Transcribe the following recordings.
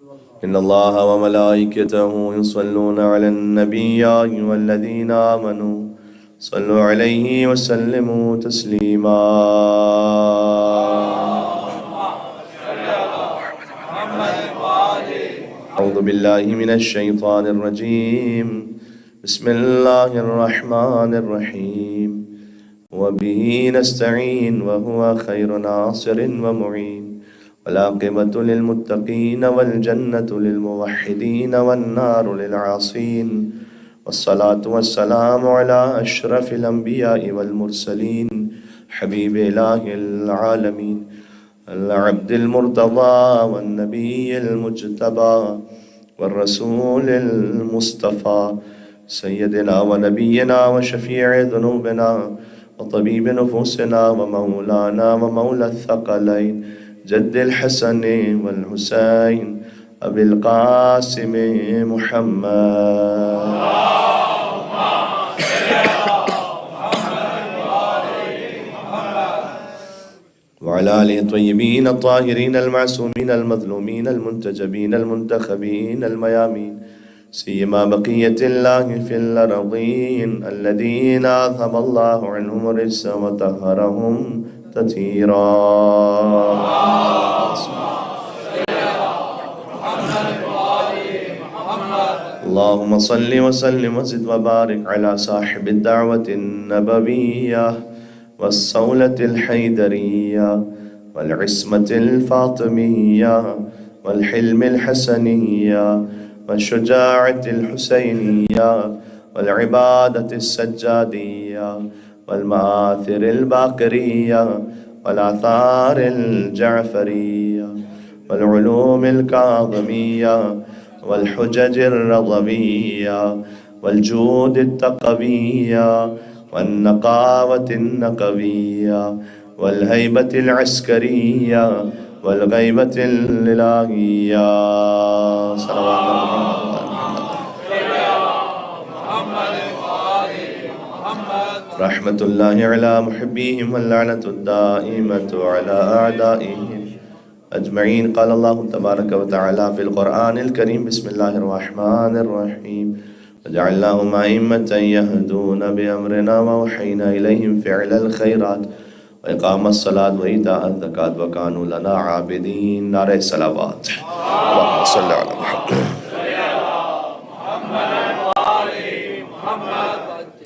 إن الله وملائكته يصلون على النبي يا أيها الذين آمنوا صلوا عليه وسلموا تسليما. أعوذ بالله من الشيطان الرجيم. بسم الله الرحمن الرحيم. وبه نستعين وهو خير ناصر ومعين، والعاقبة للمتقين والجنة للموحدين والنار للعاصين، والصلاة والسلام على أشرف الأنبياء والمرسلين حبيب إله العالمين العبد المرتضى والنبي المجتبى والرسول المصطفى سيدنا ونبينا وشفيع ذنوبنا وطبيب نفوسنا ومولانا ومولى الثقلين جد الحسن والحسين أبي القاسم محمد وعلى آله الطيبين الطاهرين المعصومين المظلومين المنتجبين المنتخبين الميامين، سيما بقية الله في الأرضين الذين أذهب الله عنهم الرجس وطهرهم تطهيرا. اللهم صل وسلم وزد وبارك على صاحب الدعوة النبوية والصولة الحيدرية والعصمة الفاطمية والحلم الحسنية والشجاعة الحسينية والعبادة السجادية والمآثر الباقرية والآثار الجعفرية والعلوم الكاظمية والحجج الرضوية والجود التقوية والنقاوة النقوية والهيبة العسكرية والغيبة الإلهية. صلوات رحمة الله على محبيهم واللعنة الدائمة على أعدائهم أجمعين. قال الله تبارك وتعالى في القرآن الكريم: بسم الله الرحمن الرحيم. وجعلناهم أئمة يهدون بأمرنا وأوحينا إليهم فعل الخيرات وإقام الصلاة وإيتاء الزكاة وكانوا لنا عابدين. نعرہ صلوات. اللهم صل على محمد.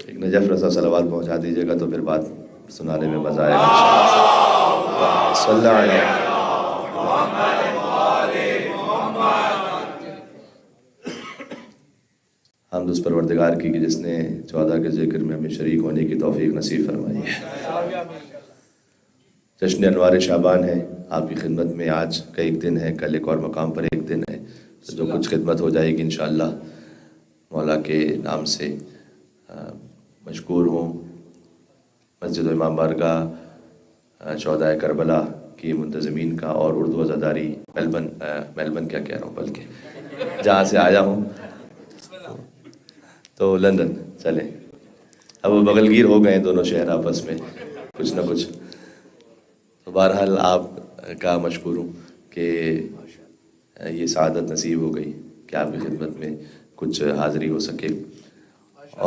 ایک نجف رضا صلوات پہنچا دیجیے گا تو پھر بات سنانے میں مزہ آئے گا. صلی اللہ علیہ وسلم. حمد اس پروردگار کی کہ جس نے 14 کے ذکر میں ہمیں شریک ہونے کی توفیق نصیب فرمائی ہے. جشن انوار شعبان ہے. آپ کی خدمت میں آج کا ایک دن ہے، کل ایک اور مقام پر ایک دن ہے، تو جو کچھ خدمت ہو جائے گی انشاءاللہ مولا کے نام سے. مشکور ہوں مسجد و امام بارگاہ شہدائے کربلا کی منتظمین کا اور اردو عزاداری میلبن کیا کہہ رہا ہوں، بلکہ جہاں سے آیا ہوں تو لندن چلے. اب وہ بغل گیر ہو گئے دونوں شہر آپس میں کچھ نہ کچھ. تو بہرحال آپ کا مشکور ہوں کہ یہ سعادت نصیب ہو گئی کہ آپ کی خدمت میں کچھ حاضری ہو سکے.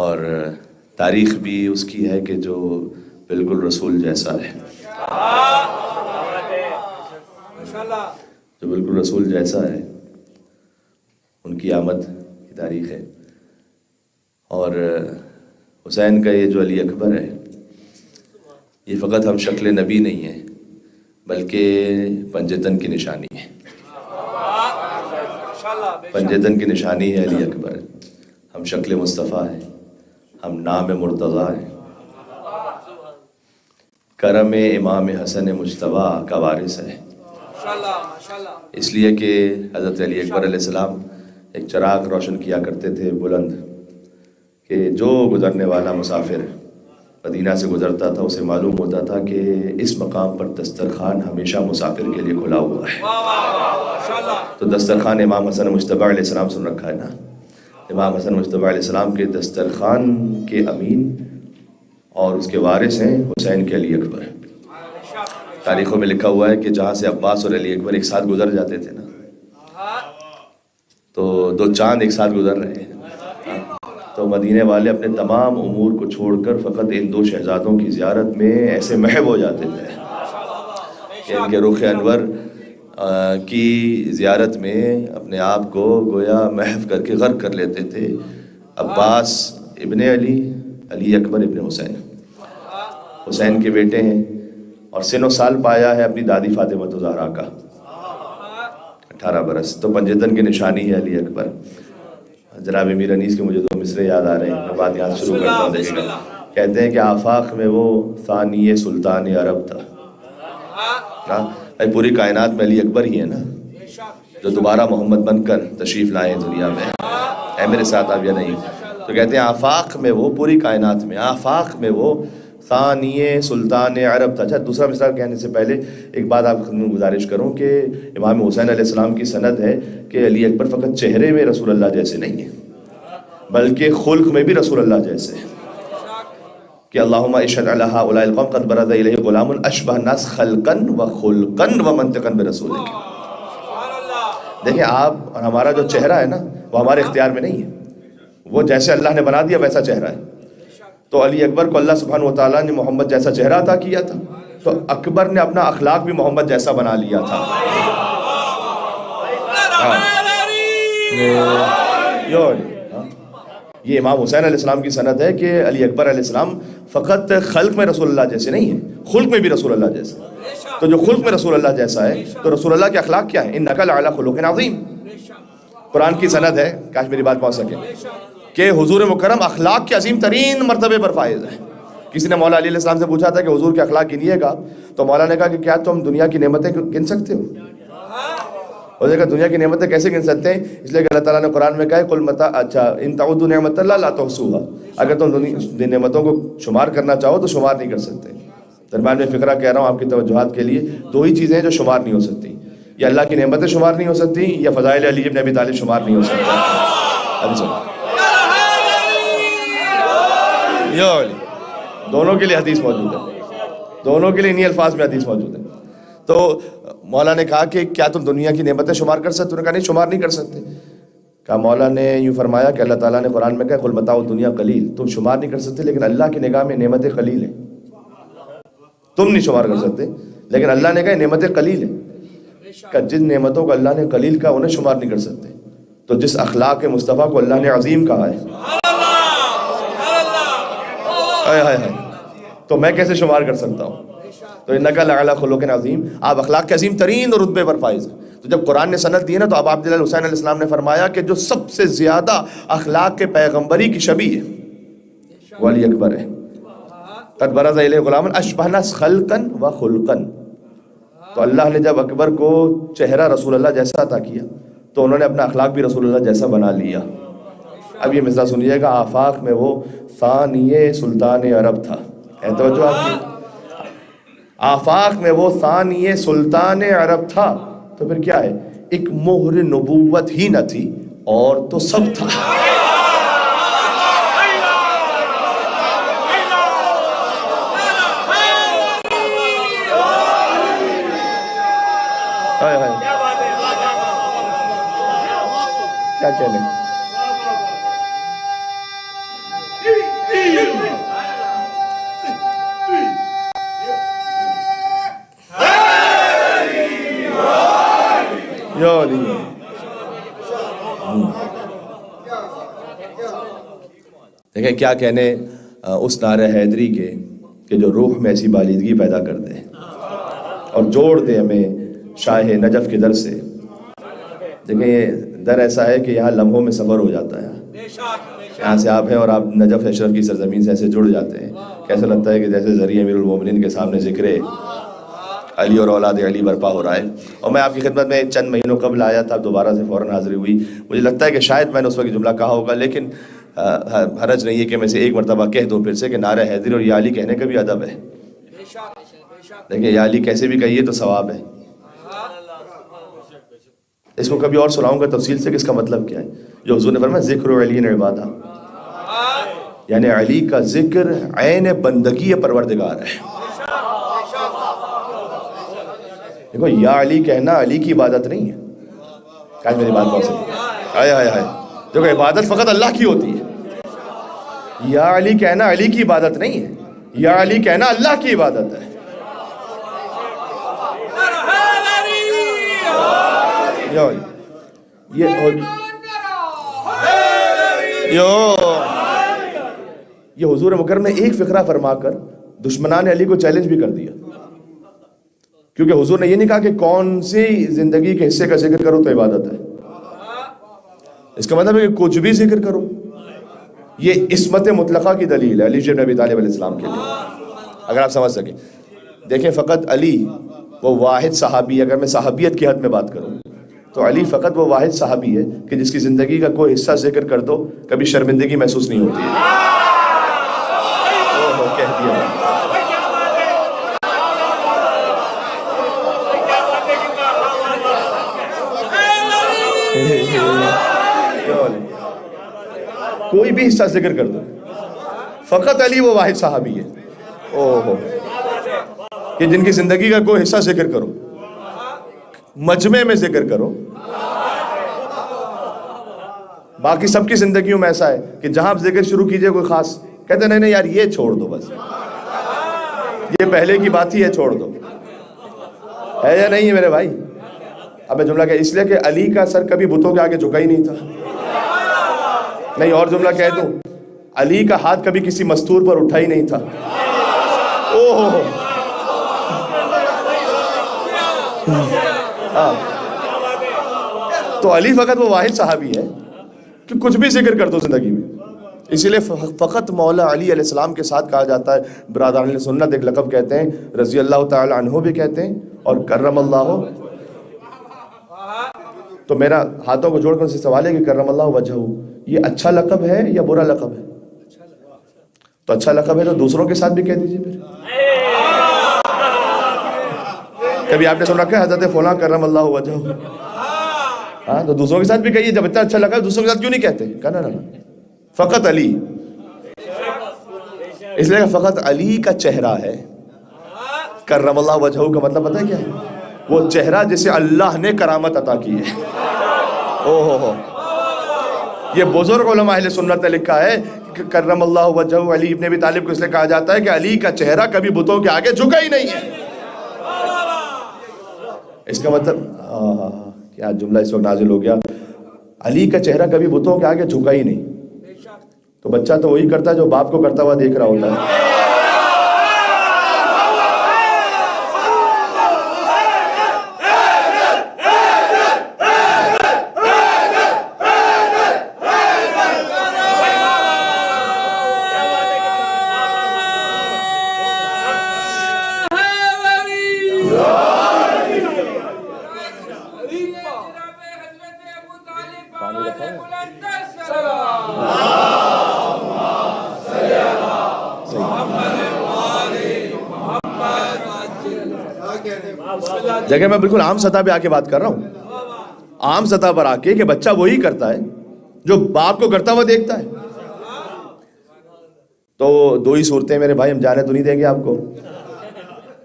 اور تاریخ بھی اس کی ہے کہ جو بالکل رسول جیسا ہے، جو بالکل رسول جیسا ہے، ان کی آمد کی تاریخ ہے. اور حسین کا یہ جو علی اکبر ہے، یہ فقط ہم شکل نبی نہیں ہے بلکہ پنجتن کی نشانی ہے. پنجتن کی نشانی ہے علی اکبر. ہم شکل مصطفیٰ ہیں، ہم نام مرتضیٰ ہیں، کرم امام حسن مجتبیٰ کا وارث ہے. اس لیے کہ حضرت علی اکبر علیہ السلام ایک چراغ روشن کیا کرتے تھے بلند، کہ جو گزرنے والا مسافر مدینہ سے گزرتا تھا اسے معلوم ہوتا تھا کہ اس مقام پر دسترخوان ہمیشہ مسافر کے لیے کھلا ہوا ہے. تو دسترخوان امام حسن مجتبیٰ علیہ السلام سن رکھا ہے نا. امام حسن مجتبیٰ علیہ السلام کے دسترخوان کے امین اور اس کے وارث ہیں حسین کے علی اکبر. تاریخوں میں لکھا ہوا ہے کہ جہاں سے عباس اور علی اکبر ایک ساتھ گزر جاتے تھے نا، دو چاند ایک ساتھ گزر رہے ہیں. تو مدینے والے اپنے تمام امور کو چھوڑ کر فقط ان دو شہزادوں کی زیارت میں ایسے محو ہو جاتے تھے کہ ان کے رخ انور کی زیارت میں اپنے آپ کو گویا محو کر کے غرق کر لیتے تھے. عباس ابن علی، علی اکبر ابن حسین، حسین کے بیٹے ہیں، اور سن و سال پایا ہے اپنی دادی فاطمہ الزہرا کا 18 برس. تو پنجتن کی نشانی ہے علی اکبر. جناب امیر انیس کے مجھے دو مصرے یاد آ رہے ہیں، میں بات یہاں شروع کرتا ہوں. دیکھیں گا کہتے ہیں کہ آفاق میں وہ ثانی سلطان عرب تھا. پوری کائنات میں علی اکبر ہی ہے نا جو دوبارہ محمد بن کر تشریف لائے ہیں دنیا میں. اے میرے ساتھ آپ یا نہیں؟ تو کہتے ہیں آفاق میں وہ، پوری کائنات میں آفاق میں وہ ثانی سلطان عرب تھا. اچھا، دوسرا مثال کہنے سے پہلے ایک بات آپ کو گزارش کروں کہ امام حسین علیہ السلام کی سند ہے کہ علی اکبر فقط چہرے میں رسول اللہ جیسے نہیں ہیں بلکہ خلق میں بھی رسول اللہ جیسے ہیں. کہ اللہم اشہد علی ہؤلاء القوم قد برز الیہ غلام اشبہ الناس خلقا و خلقا و منطقا برسولک. دیکھیں آپ اور ہمارا جو چہرہ ہے نا وہ ہمارے اختیار میں نہیں ہے، وہ جیسے اللہ نے بنا دیا ویسا چہرہ ہے. تو علی اکبر کو اللہ سبحانہ وتعالیٰ نے محمد جیسا چہرہ عطا کیا تھا، تو اکبر نے اپنا اخلاق بھی محمد جیسا بنا لیا تھا. یہ امام حسین علیہ السلام کی سند ہے کہ علی اکبر علیہ السلام فقط خلق میں رسول اللہ جیسے نہیں ہیں، خلق میں بھی رسول اللہ جیسا. تو جو خلق میں رسول اللہ جیسا ہے تو رسول اللہ کے اخلاق کیا ہیں؟ انک لعلی خلق عظیم. قرآن کی سند ہے، کاش میری بات پہنچ سکے، کہ حضور مکرم اخلاق کے عظیم ترین مرتبے پر فائز ہیں. کسی نے مولا علی علیہ السلام سے پوچھا تھا کہ حضور کے اخلاق گنیے گا، تو مولا نے کہا کہ کیا تم دنیا کی نعمتیں گن سکتے ہو؟ اس نے کہا دنیا کی نعمتیں کیسے گن سکتے ہیں؟ اس لیے کہ اللہ تعالیٰ نے قرآن میں کہا ہے قل متاع، اچھا ان تعدوا نعمت اللہ لا تحصوها، اگر تم نعمتوں کو شمار کرنا چاہو تو شمار نہیں کر سکتے. درمیان میں فقرہ کہہ رہا ہوں آپ کی توجہات کے لیے، دو ہی چیزیں ہیں جو شمار نہیں ہو سکتی، یا اللہ کی نعمتیں شمار نہیں ہو سکتی، یا فضائل علی بن ابی طالب شمار نہیں ہو سکتا. ابھی سنو، دونوں کے لیے حدیث موجود ہے، دونوں کے لیے انہی الفاظ میں حدیث موجود ہے. تو مولا نے کہا کہ کیا تم دنیا کی نعمتیں شمار کر سکتے؟ انہوں نے کہا نہیں، شمار نہیں کر سکتے. کہا مولا نے یوں فرمایا کہ اللہ تعالیٰ نے قرآن میں کہا قل متاع الدنیا قلیل، تم شمار نہیں کر سکتے لیکن اللہ کی نگاہ میں نعمتیں قلیل ہیں. تم نہیں شمار کر سکتے لیکن اللہ نے کہا نعمتیں قلیل ہیں. کہ جن نعمتوں کو اللہ نے قلیل کہا انہیں شمار نہیں کر سکتے، تو جس اخلاق مصطفیٰ کو اللہ نے عظیم کہا ہے تو میں کیسے شمار کر سکتا ہوں؟ تو انک لعلی خلق عظیم، آپ اخلاق کے عظیم ترین رتبے پر فائز ہیں. تو جب قرآن نے سند دی نا تو اب عبداللہ حسین علیہ السلام نے فرمایا کہ جو سب سے زیادہ اخلاق کے پیغمبری کی شبیہ ہے وہ علی اکبر ہے. قد برز الیہ غلام اشبہ الناس خلقا و خلقا. تو اللہ نے جب اکبر کو چہرہ رسول اللہ جیسا عطا کیا تو انہوں نے اپنا اخلاق بھی رسول اللہ جیسا بنا لیا. اب یہ مثال سنیے گا، آفاق میں وہ ثانی سلطان عرب تھا. ہے توجہ آپ کی؟ آفاق میں وہ ثانی سلطان عرب تھا تو پھر کیا ہے؟ ایک مہر نبوت ہی نہ تھی اور تو سب تھا. کیا کہنے دیکھیں کیا کہنے اس نعرہ حیدری کے کہ جو روح میں ایسی بالیدگی پیدا کر دے اور جوڑ دے ہمیں شاہ نجف کے در سے. دیکھیں یہ در ایسا ہے کہ یہاں لمحوں میں سفر ہو جاتا ہے. یہاں سے آپ ہیں اور آپ نجف اشرف کی سرزمین سے ایسے جڑ جاتے ہیں، کیسا لگتا ہے کہ جیسے ذریعہ امیر المومنین کے سامنے ذکر علی اور اولاد علی برپا ہو رہا ہے. اور میں آپ کی خدمت میں چند مہینوں قبل آیا تھا، دوبارہ سے فوراً حاضری ہوئی. مجھے لگتا ہے کہ شاید میں نے اس وقت جملہ کہا ہوگا، لیکن حرج نہیں ہے کہ میں سے ایک مرتبہ کہہ دوں پھر سے کہ نعرہ حیدری اور یا علی کہنے کا بھی ادب ہے. دیکھیں یا علی کیسے بھی کہیے تو ثواب ہے. اس کو کبھی اور سناؤں گا تفصیل سے کہ اس کا مطلب کیا ہے. جو حضور نے فرمایا ذکر علی عبادہ، یعنی علی کا ذکر عین بندگی پروردگار ہے. دیکھو یا علی کہنا علی کی عبادت نہیں ہے. کیا میری بات پہنچ سکتی ہے؟ ہائے ہائے ہائے، دیکھو عبادت فقط اللہ کی ہوتی ہے. یا علی کہنا علی کی عبادت نہیں ہے، یا علی کہنا اللہ کی عبادت ہے. یہ حضور مکرم نے ایک فقرہ فرما کر دشمنان علی کو چیلنج بھی کر دیا، کیونکہ حضور نے یہ نہیں کہا کہ کون سی زندگی کے حصے کا ذکر کرو تو عبادت ہے. اس کا مطلب ہے کہ کچھ بھی ذکر کرو. یہ عصمت مطلقہ کی دلیل ہے علی بن ابی طالب علیہ السلام کے لیے، اگر آپ سمجھ سکیں. دیکھیں فقط علی وہ واحد صحابی، اگر میں صحابیت کی حد میں بات کروں تو علی فقط وہ واحد صحابی ہے کہ جس کی زندگی کا کوئی حصہ ذکر کر دو کبھی شرمندگی محسوس نہیں ہوتی ہے. کہہ دیا. کوئی بھی حصہ ذکر کر دو، فقط علی وہ واحد صحابی ہے کہ جن کی زندگی کا کوئی حصہ ذکر کرو، مجمع میں ذکر کرو. باقی سب کی زندگیوں میں ایسا ہے کہ جہاں آپ ذکر شروع کیجئے کوئی خاص کہتے ہیں نہیں یار یہ چھوڑ دو، بس یہ پہلے کی بات ہی ہے، چھوڑ دو. ہے یا نہیں ہے میرے بھائی؟ اب میں جملہ کہ اس لیے کہ علی کا سر کبھی بتوں کے آگے جھکا ہی نہیں تھا. نہیں اور جملہ کہہ دوں، علی کا ہاتھ کبھی کسی مستور پر اٹھا ہی نہیں تھا. تو علی فقط وہ واحد صحابی ہے کہ کچھ بھی ذکر کر دو زندگی میں. اسی لیے فقط مولا علی علیہ السلام کے ساتھ کہا جاتا ہے برادران سنت، ایک لقب کہتے ہیں، رضی اللہ تعالی عنہ بھی کہتے ہیں اور کرم اللہ. تو میرا ہاتھوں کو جوڑ کر سے سوال ہے کہ کرم اللہ وجہہ یہ اچھا لقب ہے یا برا لقب ہے؟ تو اچھا لقب ہے تو دوسروں کے ساتھ بھی کہہ دیجئے پھر. کبھی آپ نے سن رکھا ہے حضرت فلاں کرم اللہ وجہہ؟ ہاں تو دوسروں کے ساتھ بھی کہیے، جب اتنا اچھا لگا دوسروں کے ساتھ کیوں نہیں کہتے؟ کہنا نا فقط علی. اس لیے فقط علی کا چہرہ ہے. کرم اللہ وجہہ کا مطلب پتہ ہے کیا ہے؟ وہ چہرہ جسے اللہ نے کرامت عطا کی ہے. یہ بزرگ علماء اہل سنت نے لکھا ہے کہ کرم اللہ وجہہ علی ابن ابی طالب کو اس لیے کہا جاتا ہے کہ علی کا چہرہ کبھی بتوں کے آگے جھکا ہی نہیں ہے. اس کا مطلب کیا جملہ اس وقت نازل ہو گیا، علی کا چہرہ کبھی بتوں کے آگے جھکا ہی نہیں. تو بچہ تو وہی کرتا ہے جو باپ کو کرتا ہوا دیکھ رہا ہوتا ہے. جگہ میں بالکل عام سطح پہ آ کے بات کر رہا ہوں، عام سطح پر آ کے کہ بچہ وہی کرتا ہے جو باپ کو کرتا ہوا دیکھتا ہے. تو دو ہی صورتیں میرے بھائی، ہم جانے تو نہیں دیں گے آپ کو.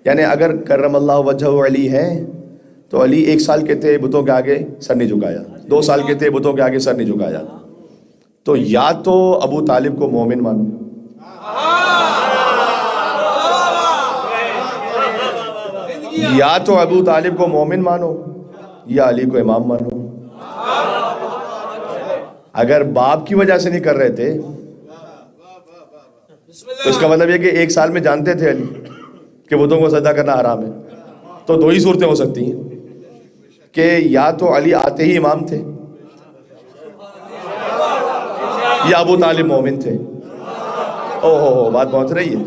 یعنی اگر کرم اللہ وجہہ علی ہے تو علی 1 سال کے تھے بتوں کے آگے سر نہیں جھکایا، 2 سال کے تھے بتوں کے آگے سر نہیں جھکایا. تو یا تو ابو طالب کو مومن مانو، یا تو ابو طالب کو مومن مانو یا علی کو امام مانو. اگر باپ کی وجہ سے نہیں کر رہے تھے تو اس کا مطلب یہ کہ 1 سال میں جانتے تھے علی کہ بتوں کو سجدہ کرنا حرام ہے. تو 2 ہی صورتیں ہو سکتی ہیں کہ یا تو علی آتے ہی امام تھے یا ابو طالب مومن تھے. بات پہنچ رہی ہے.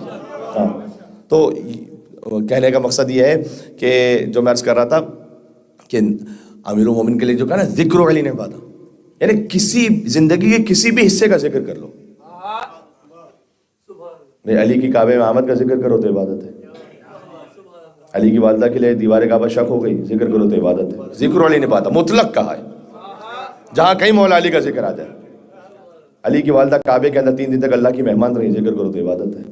تو کہنے کا مقصد یہ ہے کہ جو میں عرض کر رہا تھا کہ امیر المومن کے لیے جو کہا نا ذکر علی نے بات، یعنی کسی زندگی کے کسی بھی حصے کا ذکر کر لو. علی کی کعبے میں آمد کا ذکر کرو تو عبادت ہے. علی کی والدہ کے لیے دیوار کعبہ شک ہو گئی، ذکر کرو تو عبادت ہے. ذکر علی نے بات مطلق کہا ہے، جہاں کہیں مولا علی کا ذکر آ جائے. علی کی والدہ کعبے کے اندر 3 دن تک اللہ کی مہمان رہی، ذکر کرو تو عبادت ہے.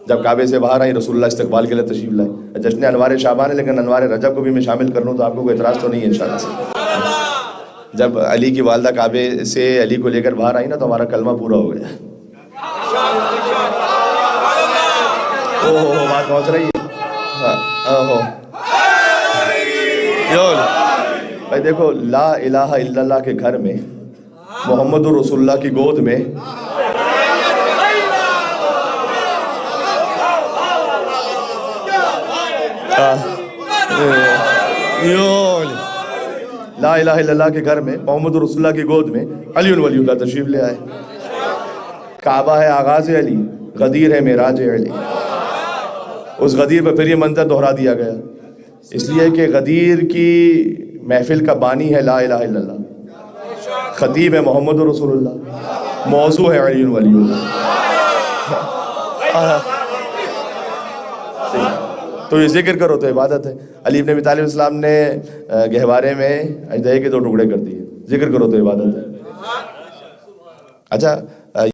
جب کعبے سے باہر آئی رسول اللہ استقبال کے لیے تشریف لائے. جشن انوار شعبان ہے لیکن انوار رجب کو بھی میں شامل کر لوں تو آپ کو کوئی اعتراض تو نہیں ہے انشاءاللہ سے. جب علی کی والدہ کعبے سے علی کو لے کر باہر آئی نا تو ہمارا کلمہ پورا ہو گیا. بات پہنچ رہی ہے. بھائی دیکھو، لا الہ الا اللہ کے گھر میں، محمد رسول اللہ کی گود میں لا الہ الا اللہ کے گھر میں، محمد رسول اللہ کی گود میں علی ولی اللہ تشریف لے آئے. کعبہ ہے آغاز علی، غدیر ہے معراج علی. اس غدیر پہ پھر یہ منظر دہرا دیا گیا، اس لیے کہ غدیر کی محفل کا بانی ہے لا الہ الا اللہ، خطیب ہے محمد رسول اللہ، موضوع ہے علی ولی اللہ. تو یہ ذکر کرو تو عبادت ہے. علی بن ابی طالب السلام نے گہوارے میں اژدہے کے 2 ٹکڑے کر دیے، ذکر کرو تو عبادت ہے. اچھا،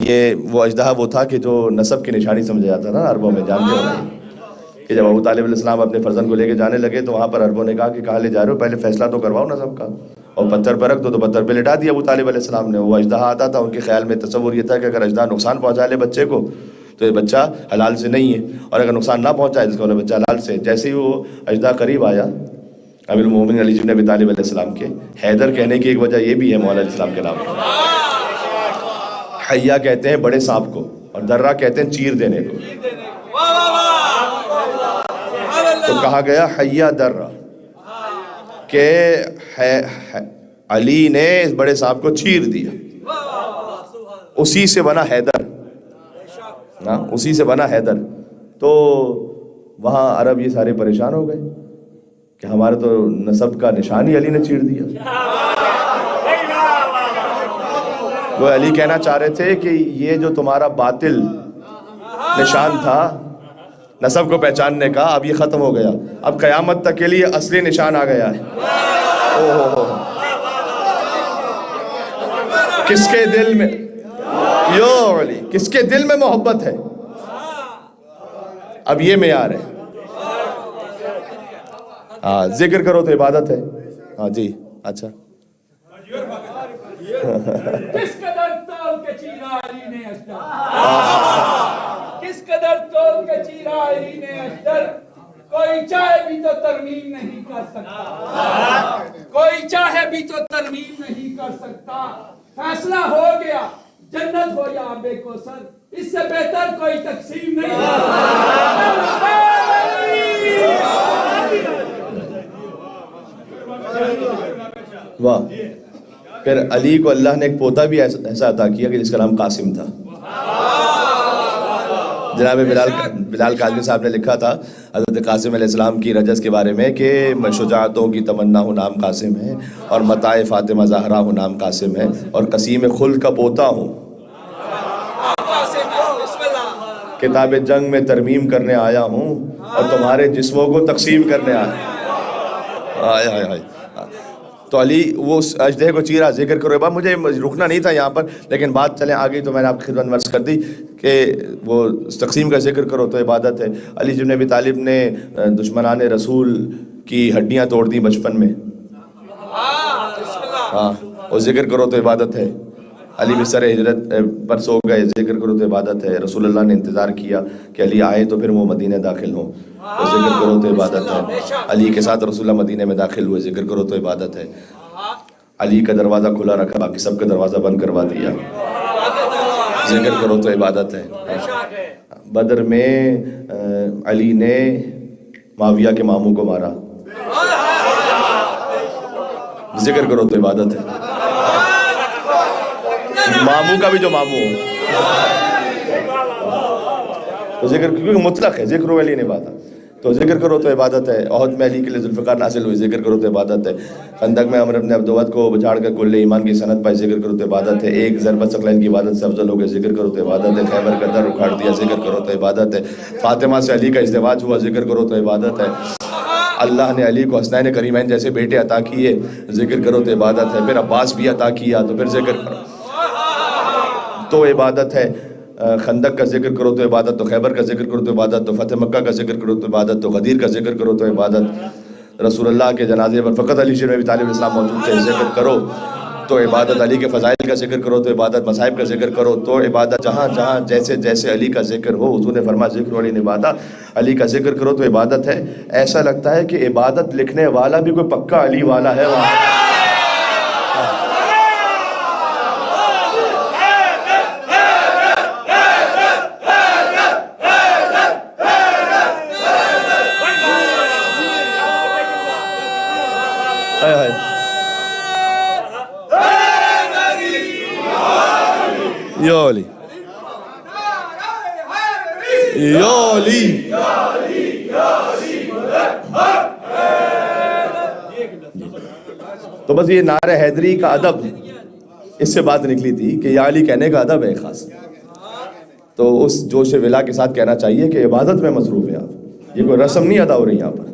یہ وہ اژدہا وہ تھا کہ جو نسب کی نشانی سمجھا جاتا تھا نا عربوں میں، جانتے ہو کہ جب ابو طالب علیہ السلام اپنے فرزند کو لے کے جانے لگے تو وہاں پر عربوں نے کہا کہ کہاں لے جا رہے ہو، پہلے فیصلہ تو کرواؤ نسب کا، اور پتھر پر رکھ دو. تو پتھر پہ لٹا دیا ابو طالب علیہ السلام نے. وہ اژدہا آتا تھا، ان کے خیال میں تصور یہ تھا کہ اگر اژدہا نقصان پہنچا لے بچے کو تو یہ بچہ حلال سے نہیں ہے، اور اگر نقصان نہ پہنچائے تو بچہ حلال سے. جیسے ہی وہ اژدہا قریب آیا، امیر المومنین علی بن ابی طالب علیہ السلام کے حیدر کہنے کی ایک وجہ یہ بھی ہے مولا علیہ السلام کے نام پر. حیا کہتے ہیں بڑے سانپ کو، اور درہ کہتے ہیں چیر دینے کو. تو کہا گیا حیا درہ، کہ علی نے اس بڑے سانپ کو چیر دیا. اسی سے بنا حیدر، اسی سے بنا حیدر. تو وہاں عرب یہ سارے پریشان ہو گئے کہ ہمارے تو نسب کا نشان ہی علی نے چیر دیا. وہ علی کہنا چاہ رہے تھے کہ یہ جو تمہارا باطل نشان تھا نسب کو پہچاننے کا، اب یہ ختم ہو گیا. اب قیامت تک کے لیے اصلی نشان آ گیا ہے. کس کے دل میں علی، کس کے دل میں محبت ہے، اب یہ معیار ہے. ذکر کرو تو عبادت ہے. ہاں جی، اچھا. کس قدر تول کے چیرا علی نے اشتر، کس قدر تول کے چیرا علی نے اشتر. کوئی چاہے بھی تو ترمیم نہیں کر سکتا، کوئی چاہے بھی تو ترمیم نہیں کر سکتا. فیصلہ ہو گیا، جنت ہو یا آب کوثر، اس سے بہتر کوئی تقسیم نہیں کر سکتا. واہ. پھر علی کو اللہ نے ایک پوتا بھی ایسا عطا کیا کہ جس کا نام قاسم تھا. جناب بلال کاظمی صاحب نے لکھا تھا حضرت قاسم علیہ السلام کی رجز کے بارے میں کہ میں شجاعتوں کی تمنا ہوں نام قاسم ہے، اور متاع فاطمہ زہرا ہوں نام قاسم ہے، اور قسیم خلد کا پوتا ہوں. کتاب جنگ میں ترمیم کرنے آیا ہوں، اور تمہارے جسموں کو تقسیم کرنے آیا. تو علی وہ اژدہے کو چیرا، ذکر کرو. بات مجھے رکنا نہیں تھا یہاں پر، لیکن بات چلیں آگئی تو میں نے آپ کی خدمت میں عرض کر دی کہ وہ تقسیم کا ذکر کرو تو عبادت ہے. علی بن ابی طالب نے دشمنان رسول کی ہڈیاں توڑ دی بچپن میں. ہاں، وہ ذکر کرو تو عبادت ہے. علی بسر ہجرت پر سو گئے، ذکر کرو تو عبادت ہے. رسول اللہ نے انتظار کیا کہ علی آئے تو پھر وہ مدینہ داخل ہوں، تو ذکر کرو تو عبادت ہے. علی کے ساتھ رسول اللہ مدینہ میں داخل ہوئے، ذکر کرو تو عبادت ہے. علی کا دروازہ کھلا رکھا، باقی سب کا دروازہ بند کروا دیا، ذکر کرو تو عبادت ہے. بدر میں علی نے معاویہ کے ماموں کو مارا، ذکر کرو تو عبادت ہے. ماموں کا بھی جو ماموں تو ذکر، کیونکہ مطلق ہے، ذکر علی نے بات، تو ذکر کرو تو عبادت ہے. احد میں علی کے لیے ذوالفقار نازل ہوئی، ذکر کرو تو عبادت ہے. خندق میں عمر بن عبدود کو بچاڑ کر کل ایمان کی سند پائی، ذکر کرو تو عبادت ہے. ایک ضربت ثقلین کی عبادت سے افضل ہو گئے، ذکر کرو تو عبادت ہے. خیبر کا در اکھاڑ دیا، ذکر کرو تو عبادت ہے. فاطمہ سے علی کا ازدواج ہوا، ذکر کرو تو عبادت ہے. اللہ نے علی کو حسنین کریمین جیسے بیٹے عطا کیے، ذکر کرو تو عبادت ہے. پھر عباس بھی عطا کیا، تو پھر ذکر کرو تو عبادت ہے. خندق کا ذکر کرو تو عبادت، تو خیبر کا ذکر کرو تو عبادت، تو فتح مکہ کا ذکر کرو تو عبادت، تو غدیر کا ذکر کرو تو عبادت. رسول اللہ کے جنازے پر فقط علی بن ابی طالب السلام موجود تھے، ذکر کرو تو عبادت، علی کے فضائل کا ذکر کرو تو عبادت، مصائب کا ذکر کرو تو عبادت، جہاں جہاں جیسے جیسے علی کا ذکر ہو، حضور نے فرمایا ذکر علی عبادت، علی کا ذکر کرو تو عبادت ہے. ایسا لگتا ہے کہ عبادت لکھنے والا بھی کوئی پکا علی والا ہے وہاں. یا علی یا علی. تو بس یہ نعرہ حیدری کا ادب، اس سے بات نکلی تھی کہ یا علی کہنے کا ادب ہے خاص. تو اس جوش ولا کے ساتھ کہنا چاہیے کہ عبادت میں مصروف ہیں آپ، یہ کوئی رسم نہیں ادا ہو رہی یہاں پر.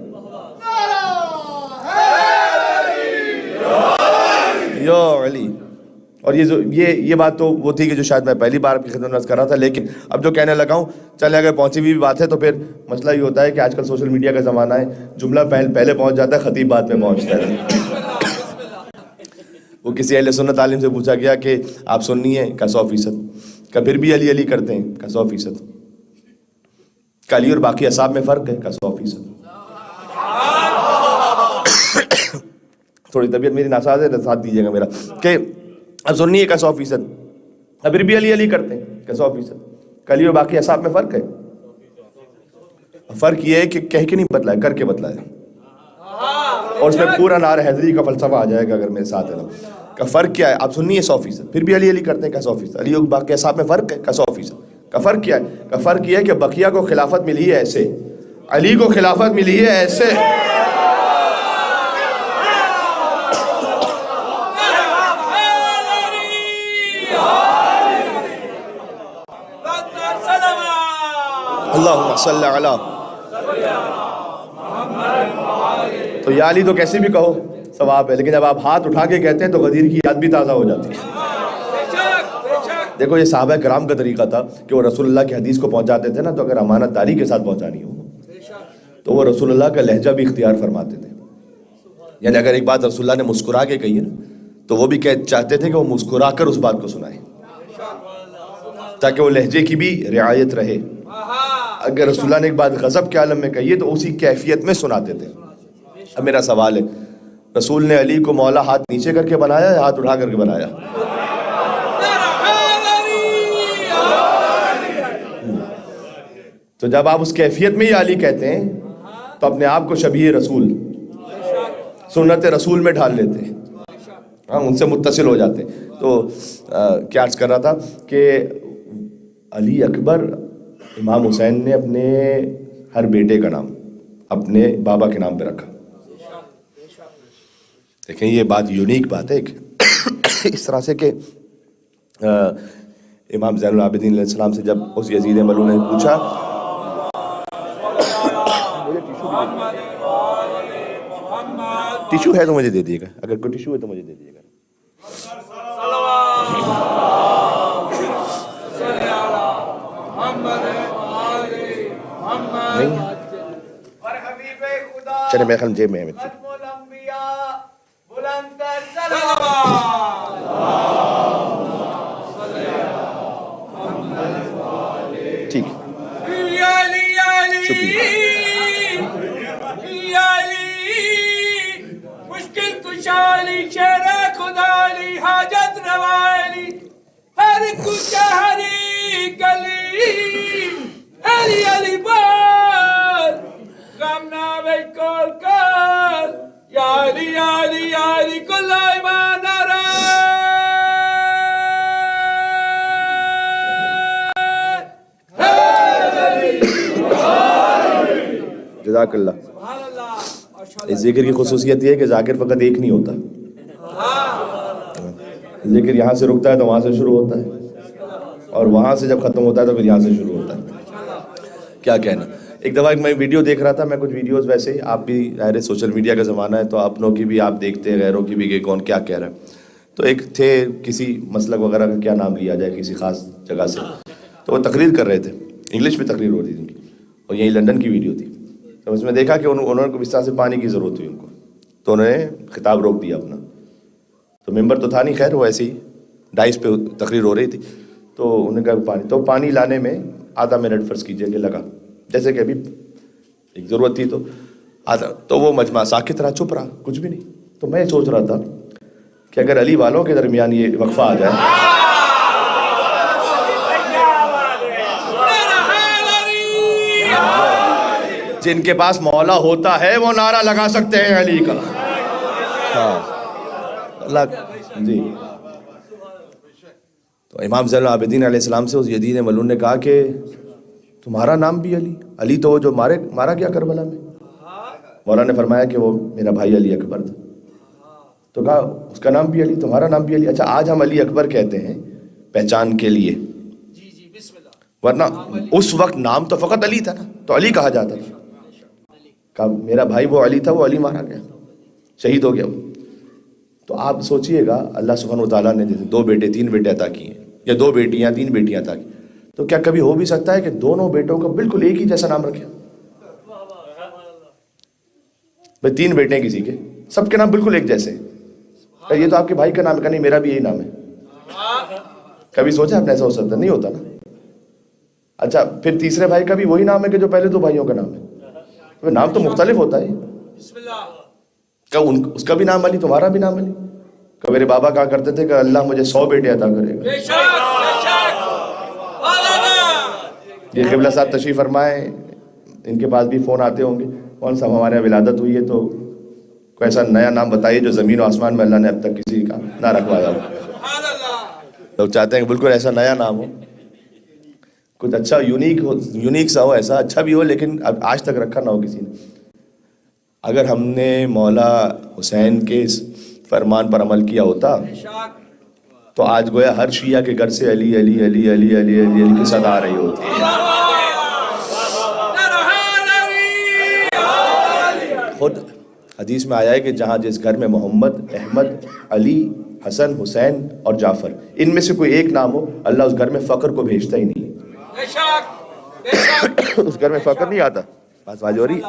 یا علی. اور یہ بات تو وہ تھی کہ جو شاید میں پہلی بار آپ کی خدمت میں عرض کر رہا تھا، لیکن اب جو کہنے لگا ہوں، چلے اگر پہنچی ہوئی بات ہے تو پھر مسئلہ یہ ہوتا ہے کہ آج کل سوشل میڈیا کا زمانہ ہے، جملہ پہلے پہنچ جاتا ہے، خطیب بعد میں پہنچتا ہے. وہ کسی اہل سنت عالم سے پوچھا گیا کہ آپ سنی ہیں؟ کہا 100%. کہا پھر بھی علی علی کرتے ہیں؟ کہا 100%. کہا علی اور باقی اصحاب میں فرق ہے؟ کہا 100%. تھوڑی طبیعت میری ناساز ہے، ساتھ دیجیے گا میرا. کہ اب سننی ہے؟ کہا 100%. اب پھر بھی علی علی کرتے ہیں؟ کہا 100%. علی اور باقی اصحاب میں فرق ہے؟ فرق یہ ہے کہ کہہ کے نہیں بتلایا، کر کے بتلایا. اور اس میں پورا نعرہ حیدری کا فلسفہ آ جائے گا اگر میرے ساتھ ہے نا. کا فرق کیا ہے؟ آپ سننی ہے 100%. پھر بھی علی علی کرتے ہیں؟ کہا 100%. علی اور باقی اصحاب میں فرق ہے؟ کہا 100%. کا فرق کیا ہے؟ کا فرق یہ ہے کہ بقیہ کو خلافت ملی ہے ایسے، علی کو خلافت ملی ہے ایسے. اللہم صلی علی. تو یا علی تو کیسے بھی کہو ثواب ہے، لیکن جب آپ ہاتھ اٹھا کے کہتے ہیں تو غدیر کی یاد بھی تازہ ہو جاتی ہے. دیکھو یہ صحابہ کرام کا طریقہ تھا کہ وہ رسول اللہ کی حدیث کو پہنچاتے تھے نا، تو اگر امانت داری کے ساتھ پہنچانی ہو تو وہ رسول اللہ کا لہجہ بھی اختیار فرماتے تھے. یعنی اگر ایک بات رسول اللہ نے مسکرا کے کہی ہے نا، تو وہ بھی چاہتے تھے کہ وہ مسکرا کر اس بات کو سنائیں تاکہ وہ لہجے کی بھی رعایت رہے. اگر رسول اللہ نے ایک بات غضب کے عالم میں کہی ہے تو اسی کیفیت میں سناتے تھے. اب میرا سوال ہے، رسول نے علی کو مولا ہاتھ نیچے کر کے بنایا یا ہاتھ اٹھا کر کے بنایا؟ تو جب آپ اس کیفیت میں ہی علی کہتے ہیں تو اپنے آپ کو شبیہ رسول، سنت رسول میں ڈھال لیتے ہیں، ان سے متصل ہو جاتے ہیں. تو کیا عرض کر رہا تھا کہ علی اکبر، امام حسین نے اپنے ہر بیٹے کا نام اپنے بابا کے نام پہ رکھا. دیکھیں یہ بات یونیک بات ہے اس طرح سے کہ امام زین العابدین علیہ السلام سے جب اس یزید ملعون نے پوچھا، ٹیشو ہے تو مجھے دے دیے گا، اگر کوئی ٹیشو ہے تو مجھے دے دیے گا. نہیں چلے میرے خیال جیب میں ہے. ٹھیک مشکل کشالی شیر خدالی حاجت روالی ہر کچھ ہری گلی علی علی بار غم ناوے کول کول یا علی کل ایمان را جزاک اللہ. اس ذکر کی خصوصیت یہ ہے کہ ذاکر فقط ایک نہیں ہوتا. ذکر یہاں سے رکتا ہے تو وہاں سے شروع ہوتا ہے، اور وہاں سے جب ختم ہوتا ہے تو پھر یہاں سے شروع ہوتا ہے. کیا کہنا. ایک دفعہ میں ویڈیو دیکھ رہا تھا، میں کچھ ویڈیوز ویسے ہی، آپ بھی ظاہر سوشل میڈیا کا زمانہ ہے تو اپنوں کی بھی آپ دیکھتے ہیں، غیروں کی بھی کہ کون کیا کہہ رہا ہے. تو ایک تھے کسی مسلک وغیرہ کا کیا نام لیا جائے کسی خاص جگہ سے، تو وہ تقریر کر رہے تھے، انگلش میں تقریر ہو رہی تھی اور یہی لندن کی ویڈیو تھی. تو اس میں دیکھا کہ انہوں نے اس طرح سے پانی کی ضرورت ہوئی ان کو، تو انہوں نے خطاب روک دیا اپنا. تو ممبر تو تھا نہیں، خیر وہ ایسی ڈائس پہ تقریر ہو رہی تھی، تو انہوں نے کہا پانی لانے میں آدھا منٹ فرض کیجئے کہ لگا، جیسے کہ ابھی ایک ضرورت تھی تو وہ مجمع ساکت رہا، چپ رہا، کچھ بھی نہیں. تو میں سوچ رہا تھا کہ اگر علی والوں کے درمیان یہ وقفہ آ جائے، جن کے پاس مولا ہوتا ہے وہ نعرہ لگا سکتے ہیں علی کا. ہاں اللہ جی. تو امام زین العابدین علیہ السلام سے اس یزید ملعون نے کہا کہ تمہارا نام بھی علی تو وہ جو مارا گیا کربلا میں. مولا نے فرمایا کہ وہ میرا بھائی علی اکبر تھا. تو کہا اس کا نام بھی علی، تمہارا نام بھی علی. اچھا آج ہم علی اکبر کہتے ہیں پہچان کے لیے، ورنہ اس وقت نام تو فقط علی تھا نا، تو علی کہا جاتا تھا. کہا میرا بھائی وہ علی تھا، وہ علی مارا گیا، شہید ہو گیا وہ. تو آپ سوچئے گا اللہ سبحانہ وتعالیٰ نے جیسے 2 بیٹے 3 بیٹے عطا کیے ہیں، یا 2 بیٹیاں 3 بیٹیاں عطا کی، تو کیا کبھی ہو بھی سکتا ہے کہ دونوں بیٹوں کا بالکل ایک ہی جیسا نام رکھے؟ بھائی 3 بیٹے ہیں کسی کے، سب کے نام بالکل ایک جیسے، یہ تو آپ کے بھائی کا نام ہے، نہیں میرا بھی یہی نام ہے. کبھی سوچا آپ نے ایسا ہو سکتا؟ نہیں ہوتا نا. اچھا پھر تیسرے بھائی کا بھی وہی نام ہے کہ جو پہلے 2 بھائیوں کا نام ہے، نام تو مختلف ہوتا ہے. اس کا بھی نام علی، تمہارا بھی نام علی. کہ میرے بابا کہا کرتے تھے کہ اللہ مجھے 100 بیٹے عطا کرے گا. یہ قبلہ صاحب تشریف فرمائے، ان کے پاس بھی فون آتے ہوں گے، کون صاحب ہمارے یہاں ولادت ہوئی ہے تو کوئی ایسا نیا نام بتائیے جو زمین و آسمان میں اللہ نے اب تک کسی کا نہ رکھوایا ہو. لوگ چاہتے ہیں کہ بالکل ایسا نیا نام ہو، کچھ اچھا یونیک سا ہو، ایسا اچھا بھی ہو لیکن اب آج تک رکھا نہ ہو کسی نے. اگر ہم نے مولا حسین کے اس فرمان پر عمل کیا ہوتا تو آج گویا ہر شیعہ کے گھر سے علی علی علی علی علی علی علی کی صدا آ رہی ہوتی. خود حدیث میں آیا ہے کہ جہاں جس گھر میں محمد، احمد، علی، حسن، حسین اور جعفر، ان میں سے کوئی ایک نام ہو، اللہ اس گھر میں فقر کو بھیجتا ہی نہیں. اس گھر میں فقر نہیں آتا. بات واضح ہو رہی ہے؟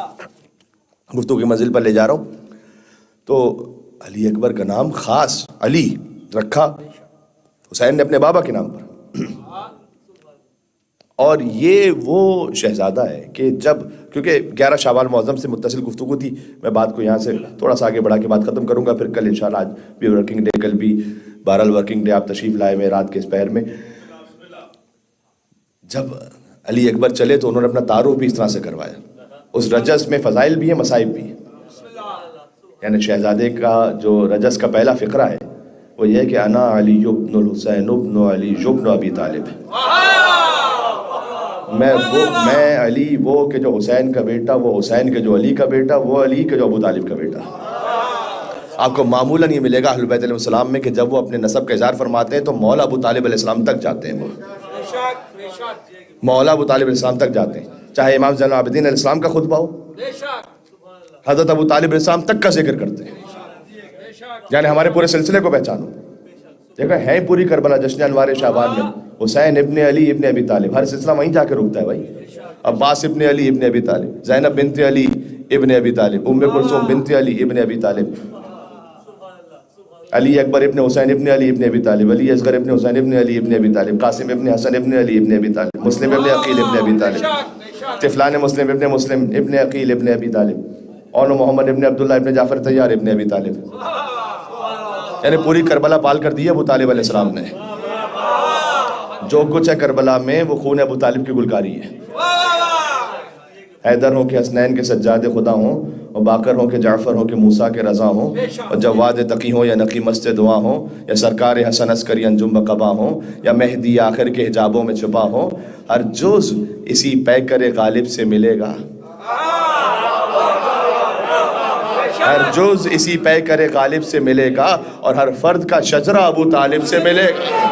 گفتگو کی منزل پر لے جا رہا ہوں. تو علی اکبر کا نام خاص علی رکھا حسین نے اپنے بابا کے نام پر. اور یہ وہ شہزادہ ہے کہ جب، کیونکہ 11 شعبان معظم سے متصل گفتگو تھی، میں بات کو یہاں سے تھوڑا سا آگے بڑھا کے بات ختم کروں گا. پھر کل انشاءاللہ، آج بھی ورکنگ ڈے، کل بھی بہرحال ورکنگ ڈے، آپ تشریف لائے میں رات کے اس پہر میں. جب علی اکبر چلے تو انہوں نے اپنا تعارف بھی اس طرح سے کروایا. اس رجس میں فضائل بھی ہیں، مصائب بھی ہیں. یعنی شہزادے کا جو رجس کا پہلا فقرہ ہے وہ یہ ہے کہ انا علی ابن الحسین ابن علی ابن ابی طالب. میں علی وہ کہ جو حسین کا بیٹا، وہ حسین کے جو علی کا بیٹا، وہ علی کے جو ابو طالب کا بیٹا. آپ کو معمولاً یہ ملے گا اہل بیت علیہ السلام میں کہ جب وہ اپنے نسب کا اظہار فرماتے ہیں تو مولا ابو طالب علیہ السلام تک جاتے ہیں. وہ مولا ابو طالب علیہ السلام تک جاتے ہیں، چاہے امام زین العابدین علیہ السلام کا خطبہ ہو، حضرت ابو طالب علیہ السلام تک کا ذکر کرتے ہیں. یعنی ہمارے پورے سلسلے کو پہچانو. دیکھو ہے پوری کربلا جشن انوار شعبان میں حسین ابن علی ابن ابی طالب، ہر سلسلہ وہیں جا کے رکتا ہے بھائی. عباس ابن علی ابن ابی طالب، زینب بنت علی ابن ابی طالب، ام کلثوم بنت علی ابن ابی طالب، علی اکبر ابن حسین ابن علی ابن ابی طالب، علی اصغر ابن حسین ابن علی ابن ابی طالب، قاسم ابن حسن ابن علی ابن ابی طالب، مسلم ابن عقیل ابن ابی طالب، طفلان مسلم ابن عقیل ابن ابی طالب، اور محمد ابن عبداللہ ابن جعفر طیار ابن ابی طالب. یعنی پوری کربلا پال کر دی ہے ابو طالب علیہ السلام نے. جو کچھ ہے کربلا میں وہ خون ابو طالب کی گلکاری ہے. حیدر ہوں کہ حسنین کے سجاد خدا ہوں، اور باقر ہوں کہ جعفر ہوں کہ موسیٰ کے رضا ہوں، اور جواد تقی ہوں یا نقی مست دعا ہوں، یا سرکار حسن عسکری انجم بقبا ہوں، یا مہدی آخر کے حجابوں میں چھپا ہوں، ہر جز اسی پیکر غالب سے ملے گا. ہر جز اسی پیکر غالب سے ملے گا، اور ہر فرد کا شجرہ ابو طالب سے ملے گا.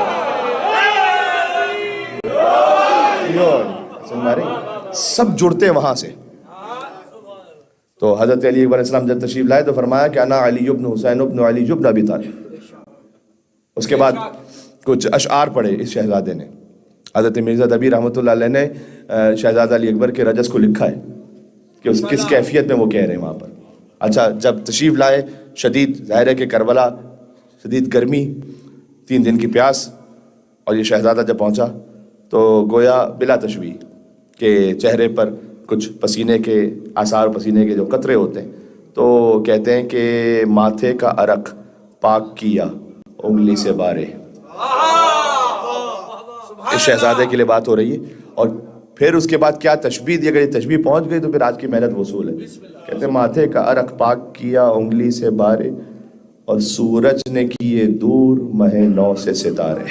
سب جڑتے ہیں وہاں سے. تو حضرت علی اکبر علیہ السلام جب تشریف لائے تو فرمایا کہ انا علی ابن حسین ابن علی ابن ابی طالب. اس کے بعد کچھ اشعار پڑھے اس شہزادے نے. حضرت مرزا دبی رحمۃ اللہ علیہ نے شہزادہ علی اکبر کے رجس کو لکھا ہے کہ اس کس کیفیت میں وہ کہہ رہے ہیں وہاں پر. اچھا جب تشریف لائے، شدید ظاہر ہے کہ کربلا شدید گرمی، 3 دن کی پیاس، اور یہ شہزادہ جب پہنچا تو گویا بلا تشبیہ کہ چہرے پر کچھ پسینے کے آثار، پسینے کے جو قطرے ہوتے ہیں، تو کہتے ہیں کہ ماتھے کا عرق پاک کیا انگلی سے بارے. اس شہزادے کے لیے بات ہو رہی ہے، اور پھر اس کے بعد کیا تشبیہ دی. اگر یہ تشبیہ پہنچ گئی تو پھر آج کی محنت وصول ہے. کہتے ہیں ماتھے کا عرق پاک کیا انگلی سے بارے، اور سورج نے کیے دور مہ نو سے ستارے.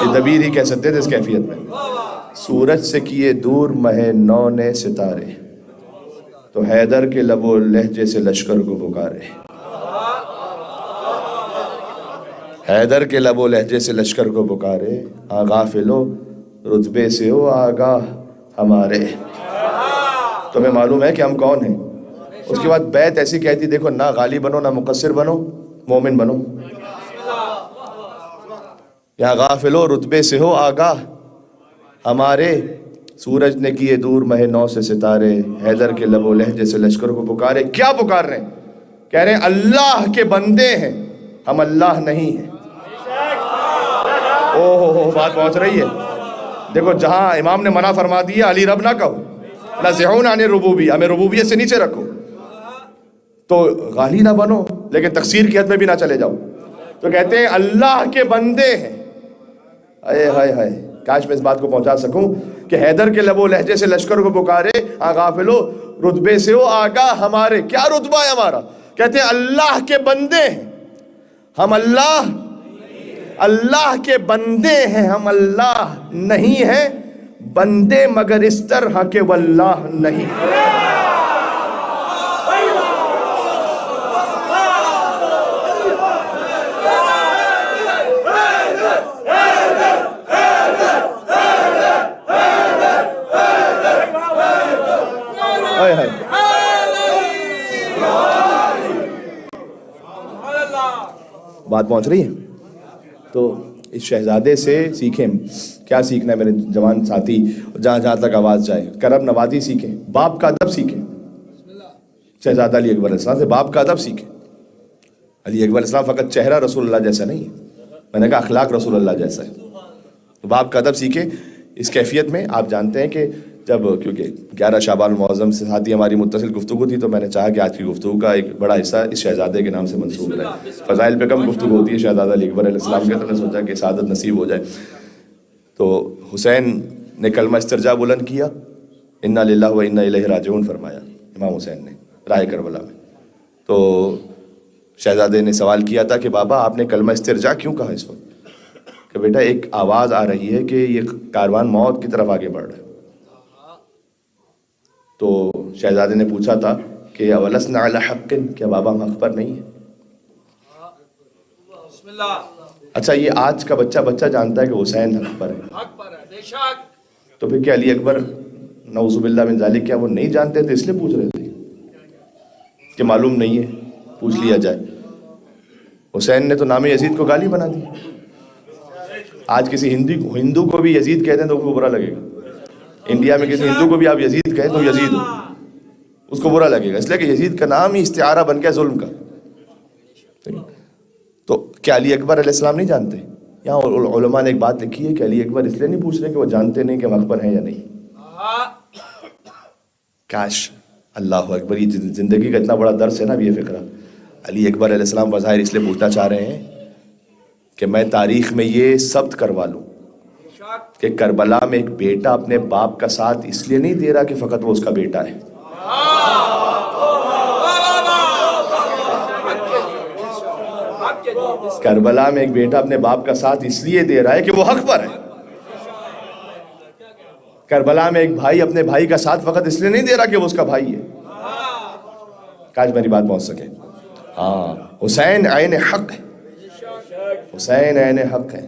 یہ دبیر ہی کہہ سکتے تھے اس کیفیت میں. سورج سے کیے دور مہ نو نے ستارے، تو حیدر کے لب و لہجے سے لشکر کو پکارے. حیدر کے لب و لہجے سے لشکر کو پکارے، غافلو رتبے سے ہو آگاہ ہمارے. تمہیں معلوم ہے کہ ہم کون ہیں. اس کے بعد بیت ایسی کہتی، دیکھو نہ غالی بنو نہ مقصر بنو، مومن بنو. یہاں غافلو رتبے سے ہو آگاہ ہمارے، سورج نے کیے دور مہ نو سے ستارے، حیدر کے لب و لہجے سے لشکر کو پکارے. کیا پکار رہے ہیں؟ کہہ رہے ہیں اللہ کے بندے ہیں ہم، اللہ نہیں ہیں. اوہ بات پہنچ رہی ہے. دیکھو جہاں امام نے منع فرما دیا علی رب نہ کہو، نازعون عن الربوبیہ، ہمیں ربوبیت سے نیچے رکھو، تو غالی نہ بنو لیکن تقصیر کی حد میں بھی نہ چلے جاؤ. تو کہتے ہیں اللہ کے بندے ہیں. اے ہائے ہائے، کاش میں اس بات کو پہنچا سکوں کہ حیدر کے لب و لہجے سے لشکر کو پکارے، غافلو رتبے سے ہو آگاہ ہمارے. کیا رتبہ ہے ہمارا؟ کہتے ہیں اللہ کے بندے ہیں ہم، اللہ کے بندے ہیں ہم، اللہ نہیں ہیں بندے مگر اس طرح کہ واللہ نہیں. بات پہنچ رہی ہے. تو اس شہزادے سے سیکھیں. کیا سیکھنا ہے میرے جوان ساتھی؟ جہاں جہاں تک آواز جائے، کرم نوازی سیکھیں، باپ کا ادب سیکھیں. شہزادہ علی اکبر علیہ السلام سے باپ کا ادب سیکھیں. علی اکبر علیہ السلام فقط چہرہ رسول اللہ جیسا نہیں ہے، میں نے کہا اخلاق رسول اللہ جیسا ہے. تو باپ کا ادب سیکھیں. اس کیفیت میں آپ جانتے ہیں کہ جب کیونکہ 11 شعبان المعظم سے ساتھ ہی ہماری متصل گفتگو تھی، تو میں نے چاہا کہ آج کی گفتگو کا ایک بڑا حصہ اس شہزادے کے نام سے منسوب رہے. فضائل پہ کم گفتگو ہوتی ہے شہزادہ علی اکبر علیہ السلام کے، تو نے سوچا کہ سعادت نصیب ہو جائے. تو حسین نے کلمہ استرجاع بلند کیا، انا للہ و انا الیہ راجعون فرمایا امام حسین نے راہ کربلا میں. تو شہزادے نے سوال کیا تھا کہ بابا آپ نے کلمہ استرجاع کیوں کہا اس وقت؟ کہ بیٹا ایک آواز آ رہی ہے کہ یہ کاروان موت کی طرف آگے بڑھ رہا ہے. تو شہزادے نے پوچھا تھا کہ اولسنا علی حق، کیا بابا ہم حق پر نہیں ہیں؟ اچھا یہ آج کا بچہ جانتا ہے کہ حسین حق پر ہے، تو پھر کیا علی اکبر نعوذ باللہ من ذالک کیا وہ نہیں جانتے تھے اس لیے پوچھ رہے تھے کہ معلوم نہیں ہے پوچھ لیا جائے؟ حسین نے تو نام یزید کو گالی بنا دی. آج کسی ہندو کو بھی یزید کہتے ہیں تو اس کو برا لگے گا. انڈیا میں کسی ہندو کو بھی آپ یزید کہیں تو یزید ہو، اس کو برا لگے گا، اس لیے کہ یزید کا نام ہی استعارہ بن گیا ظلم کا. تو کیا علی اکبر علیہ السلام نہیں جانتے؟ یہاں علماء نے ایک بات لکھی ہے کہ علی اکبر اس لیے نہیں پوچھ رہے کہ وہ جانتے نہیں کہ ہم حق پر ہیں یا نہیں. کاش اللہ اکبر، یہ زندگی کا اتنا بڑا درس ہے نا یہ فقرہ. علی اکبر علیہ السلام بظاہر اس لیے پوچھنا چاہ رہے ہیں کہ میں تاریخ میں یہ ثبت کروا لوں کہ کربلا میں ایک بیٹا اپنے باپ کا ساتھ اس لیے نہیں دے رہا کہ فقط وہ اس کا بیٹا ہے. کربلا میں ایک بیٹا اپنے باپ کا ساتھ اس لیے دے رہا ہے کہ وہ حق پر ہے. کربلا میں ایک بھائی اپنے بھائی کا ساتھ فقط اس لیے نہیں دے رہا کہ وہ اس کا بھائی ہے. کاش میری بات پہنچ سکے. ہاں حسین عین حق ہے، حسین عین حق ہے.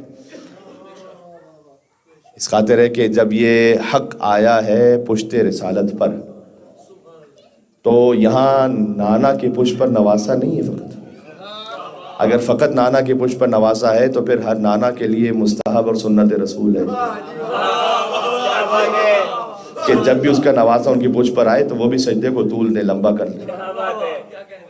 اس خاطر ہے کہ جب یہ حق آیا ہے پشت رسالت پر، تو یہاں نانا کے پشت پر نواسا نہیں ہے فقط. اگر فقط نانا کے پشت پر نواسا ہے تو پھر ہر نانا کے لیے مستحب اور سنت رسول ہے کہ جب بھی اس کا نواسا ان کی پشت پر آئے تو وہ بھی سجدے کو طول دے، لمبا کر لے.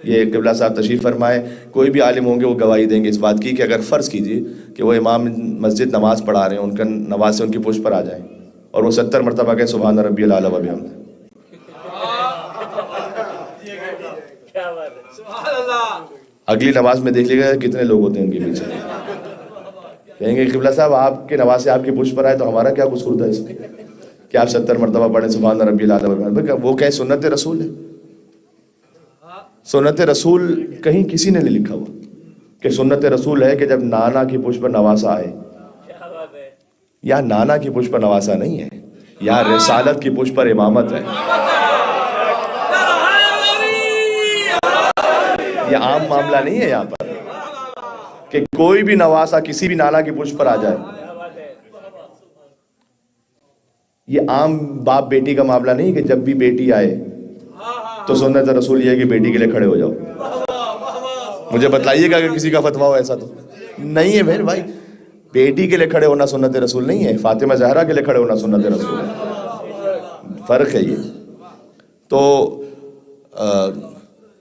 یہ قبلہ صاحب تشریف فرمائے، کوئی بھی عالم ہوں گے وہ گواہی دیں گے اس بات کی کہ اگر فرض کیجیے کہ وہ امام مسجد نماز پڑھا رہے ہیں، ان کا نماز سے ان کی پشت پر آ جائیں اور وہ 70 مرتبہ کہیں سبحان ربی الاعلیٰ و بحمدہ، اگلی نماز میں دیکھ لیے گا کتنے لوگ ہوتے ہیں ان کے پیچھے، کہیں گے قبلہ صاحب آپ کے نماز سے آپ کی پشت پر آئے تو ہمارا کیا قصور تھا اس میں کہ آپ 70 مرتبہ پڑھیں سبحان ربی الاعلیٰ و بحمدہ؟ وہ کہیں سنت رسول ہے، سنت رسول کہیں کسی نے نہیں لکھا ہوا کہ سنت رسول ہے کہ جب نانا کی پشت پر نواسا آئے، یا نانا کی پشت پر نواسا نہیں ہے، یا رسالت کی پشت پر امامت ہے، یہ عام معاملہ نہیں ہے یہاں پر کہ کوئی بھی نواسا کسی بھی نانا کی پشت پر آ جائے، یہ عام باپ بیٹی کا معاملہ نہیں کہ جب بھی بیٹی آئے تو سنت رسول یہ ہے کہ بیٹی کے لیے کھڑے ہو جاؤ۔ مجھے بتلائیے گا کہ کسی کا فتویٰ ہو ایسا تو نہیں ہے میرے بھائی، بیٹی کے لیے کھڑے ہونا سنت رسول نہیں ہے، فاطمہ زہرا کے لیے کھڑے ہونا سنت رسول ہے، فرق ہے یہ۔ تو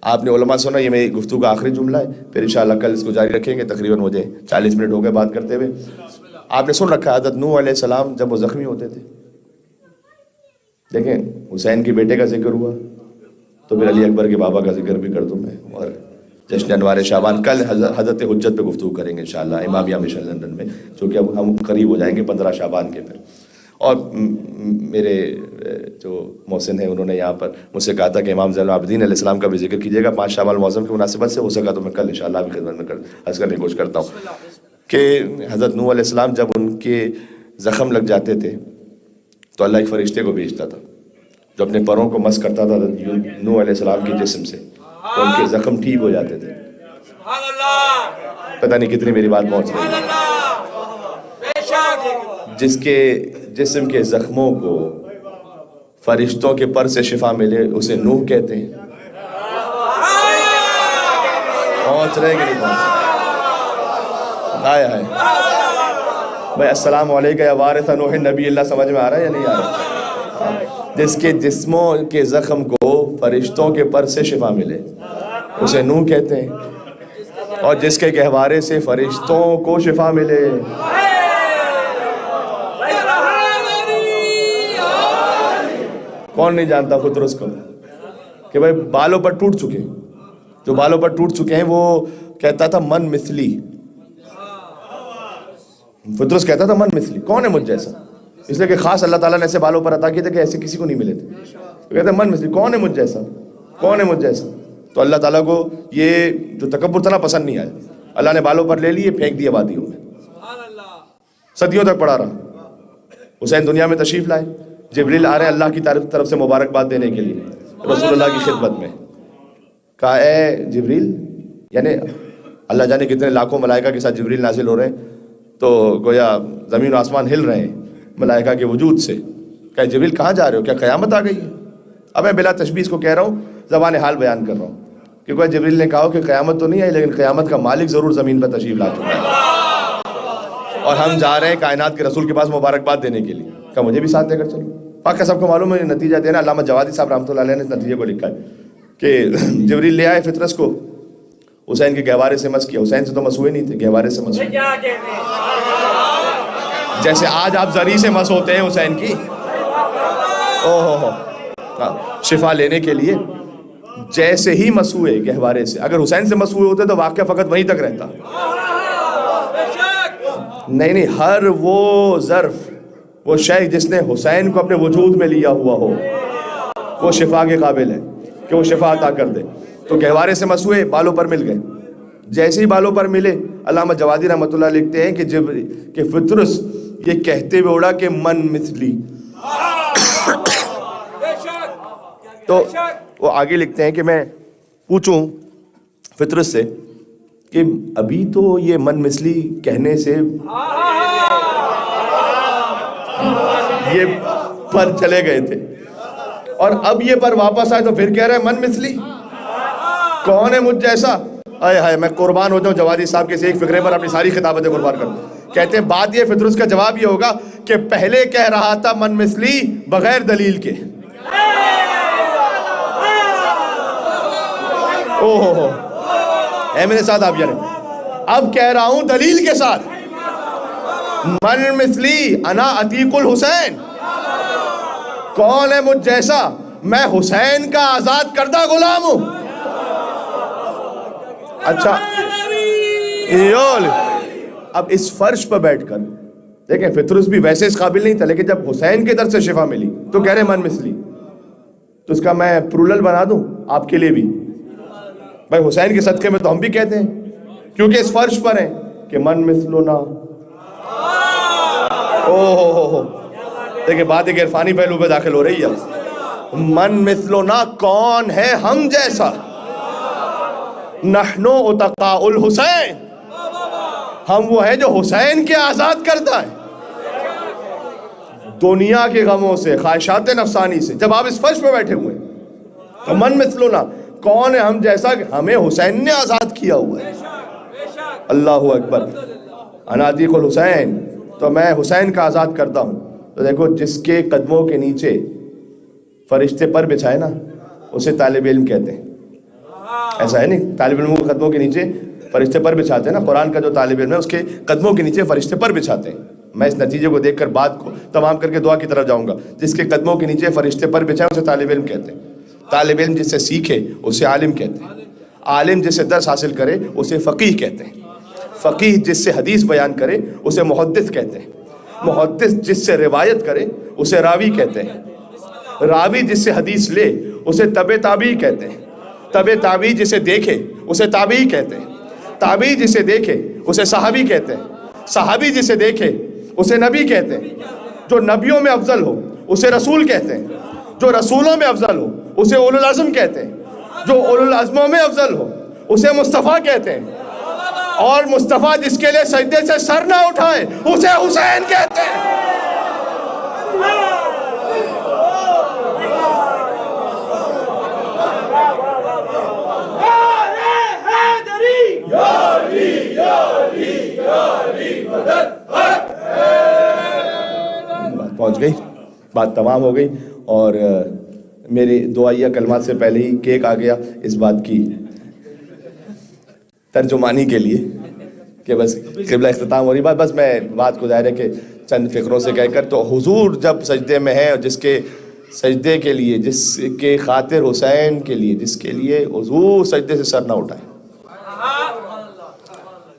آپ نے علماء سنا، یہ میری گفتگو کا آخری جملہ ہے، پھر انشاءاللہ کل اس کو جاری رکھیں گے، تقریباً مجھے 40 منٹ ہو گئے بات کرتے ہوئے۔ آپ نے سن رکھا ہے حضرت نوح علیہ السلام جب وہ زخمی ہوتے تھے، دیکھیں حسین کے بیٹے کا ذکر ہوا تو پھر علی اکبر کے بابا کا ذکر بھی کر دوں میں، اور جشن انوار شعبان کل حضرت حجت پہ گفتگو کریں گے انشاءاللہ امامیہ مشن لندن میں، چونکہ اب ہم قریب ہو جائیں گے 15 شعبان کے پھر۔ اور میرے جو محسن ہیں انہوں نے یہاں پر مجھ سے کہا تھا کہ امام زین العابدین علیہ السلام کا بھی ذکر کیجیے گا 5 شعبان المعظم کی مناسبت سے، ہو سکا تو میں کل انشاءاللہ آپ کی خدمت میں عرض کرنے کی کوشش کرتا ہوں کہ حضرت نوح علیہ السلام جب ان کے زخم لگ جاتے تھے تو اللہ ایک فرشتے کو بھیجتا تھا جو اپنے پروں کو مس کرتا تھا نوح علیہ السلام کے جسم سے، تو ان کے زخم ٹھیک ہو جاتے تھے۔ پتہ نہیں کتنی میری بات پہنچ رہی ہے۔ جس کے جسم کے زخموں کو فرشتوں کے پر سے شفا ملے اسے نوح کہتے ہیں۔ پہنچ رہے کہ نہیں پہنچ؟ آئے بھائی السلام علیکم یا وارث نوح نبی اللہ، سمجھ میں آ رہا ہے یا نہیں آ رہا؟ جس کے جسموں کے زخم کو فرشتوں کے پر سے شفا ملے اسے نوح کہتے ہیں، اور جس کے گہوارے سے فرشتوں کو شفا ملے کون نہیں جانتا فطرس کو کہ بھائی بالوں پر ٹوٹ چکے، جو بالوں پر ٹوٹ چکے ہیں وہ کہتا تھا من مثلی، فطرس کہتا تھا من مثلی، کون ہے مجھ جیسا؟ اس لیے کہ خاص اللہ تعالیٰ نے ایسے بالوں پر عطا کیے تھے کہ ایسے کسی کو نہیں ملے تھے، تو کہتے ہیں من مثلی، کون ہے مجھ جیسا، کون ہے مجھ جیسا؟ تو اللہ تعالیٰ کو یہ جو تکبر تھا نا پسند نہیں آیا، اللہ نے بالوں پر لے لیے پھینک دیے وادیوں میں، صدیوں تک پڑا رہا۔ حسین دنیا میں تشریف لائے، جبریل آ رہے ہیں اللہ کی طرف سے مبارکباد دینے کے لیے رسول اللہ کی خدمت میں، کہا اے جبریل، یعنی اللہ جانے کتنے لاکھوں ملائکہ کے ساتھ جبریل نازل ہو رہے ہیں تو گویا زمین و آسمان ہل رہے ہیں ملائکہ کے وجود سے، کہا جبریل کہاں جا رہے ہو، کیا قیامت آ گئی ہے؟ اب میں بلا تشبیہ اس کو کہہ رہا ہوں، زبان حال بیان کر رہا ہوں، کیونکہ جبریل نے کہا کہ قیامت تو نہیں آئی لیکن قیامت کا مالک ضرور زمین پر تشریف لا چکا ہے اور ہم جا رہے ہیں کائنات کے رسول کے پاس مبارکباد دینے کے لیے، کہا مجھے بھی ساتھ لے کر چلو۔ پاک کا سب کو معلوم ہے نتیجہ دینا، علامہ جوادی صاحب رحمۃ اللہ علیہ نے اس نتیجے کو لکھا ہے کہ جبریل لے آئے فطرس کو، حسین کے گہوارے سے مس کیا، حسین سے تو مس ہوئے نہیں تھے، گہوارے سے مس ہوئے، جیسے آج آپ زری سے مس ہوتے ہیں حسین کی شفا لینے کے لیے، جیسے ہی مس ہوئے گہوارے سے، اگر حسین سے مس ہوئے ہوتے تو واقعہ فقط وہیں تک رہتا، نہیں، ہر وہ ظرف، وہ شے جس نے حسین کو اپنے وجود میں لیا ہوا ہو وہ شفا کے قابل ہے کہ وہ شفا عطا کر دے۔ تو گہوارے سے مس ہوئے، بالوں پر مل گئے، جیسے ہی بالوں پر ملے علامہ جوادی رحمۃ اللہ لکھتے ہیں کہ فطرس یہ کہتے ہوئے اڑا کہ من مثلی، تو وہ آگے لکھتے ہیں کہ میں پوچھوں فطرس سے کہ ابھی تو یہ من مثلی کہنے سے یہ پر چلے گئے تھے اور اب یہ پر واپس آئے تو پھر کہہ رہے ہیں من مثلی، کون ہے مجھ جیسا؟ آئے ہائے، میں قربان ہو جاؤں جوادی صاحب کے ایک فقرے پر اپنی ساری خطابتیں قربان کروں۔ کہتے ہیں بات یہ فطرس کا جواب یہ ہوگا کہ پہلے کہہ رہا تھا من مثلی بغیر دلیل کے، ہو اے میرے ساتھ آپ یعنی اب کہہ رہا ہوں دلیل کے ساتھ، من مثلی انا عتیق الحسین، کون ہے مجھ جیسا؟ میں حسین کا آزاد کردہ غلام ہوں۔ اچھا اب اس فرش پر بیٹھ کر دیکھیں، فطرس بھی ویسے اس قابل نہیں تھا، لیکن جب حسین کے در سے شفا ملی تو کہہ رہے من مثلی، تو اس کا میں پرولل بنا دوں آپ کے لیے بھی، بھائی حسین کے صدقے میں تو ہم بھی کہتے ہیں، کیونکہ اس فرش پر ہیں کہ من مثلنا۔ دیکھیں بات ایک عرفانی پہلو پہ داخل ہو رہی ہے، من مثلنا کون ہے ہم جیسا، نحنو اتقاء الحسین، ہم وہ ہیں جو حسین کے آزاد کرتا ہے دنیا کے غموں سے، خواہشات نفسانی سے۔ جب آپ اس فرش پہ بیٹھے ہوئے ہیں تو من مثلنا کون ہے ہم جیسا کہ ہمیں حسین نے آزاد کیا ہوا ہے۔ اللہ اکبر، انا عتیق الحسین، تو میں حسین کا آزاد کرتا ہوں۔ تو دیکھو جس کے قدموں کے نیچے فرشتے پر بچھائے نا اسے طالب علم کہتے ہیں، ایسا ہے نہیں؟ طالب علموں کے قدموں کے نیچے فرشتے پر بچھاتے ہیں نا، قرآن کا جو طالب علم ہے اس کے قدموں کے نیچے فرشتے پر بچھاتے ہیں۔ میں اس نتیجے کو دیکھ کر بات کو تمام کر کے دعا کی طرف جاؤں گا۔ جس کے قدموں کے نیچے فرشتے پر بچھائے اسے طالب علم کہتے ہیں۔ طالب علم جس سے سیکھے اسے عالم کہتے ہیں۔ عالم جس سے درس حاصل کرے اسے فقیہ کہتے ہیں۔ فقیہ جس سے حدیث بیان کرے اسے محدث کہتے ہیں۔ محدث جس سے روایت کرے اسے راوی کہتے ہیں۔ راوی جس سے حدیث لے اسے تبع تابعی کہتے ہیں۔ تبع تابعی جسے دیکھے اسے تابعی کہتے ہیں۔ تابعی جسے دیکھے اسے صحابی کہتے ہیں۔ صحابی جسے دیکھے اسے نبی کہتے ہیں۔ جو نبیوں میں افضل ہو اسے رسول کہتے ہیں۔ جو رسولوں میں افضل ہو اسے اولو العزم کہتے ہیں۔ جو اولو العزموں میں افضل ہو اسے مصطفیٰ کہتے ہیں۔ اور مصطفیٰ جس کے لیے سجدے سے سر نہ اٹھائے اسے حسین کہتے ہیں۔ پہنچ گئی، بات تمام ہو گئی، اور میری دعائیہ کلمات سے پہلے ہی کیک آ گیا اس بات کی ترجمانی کے لیے کہ بس قبلہ اختتام ہو رہی بات۔ بس میں بات کو ظاہر ہے کہ چند فکروں سے کہہ کر، تو حضور جب سجدے میں ہے اور جس کے سجدے کے لیے، جس کے خاطر حسین کے لیے، جس کے لیے حضور سجدے سے سر نہ اٹھائے،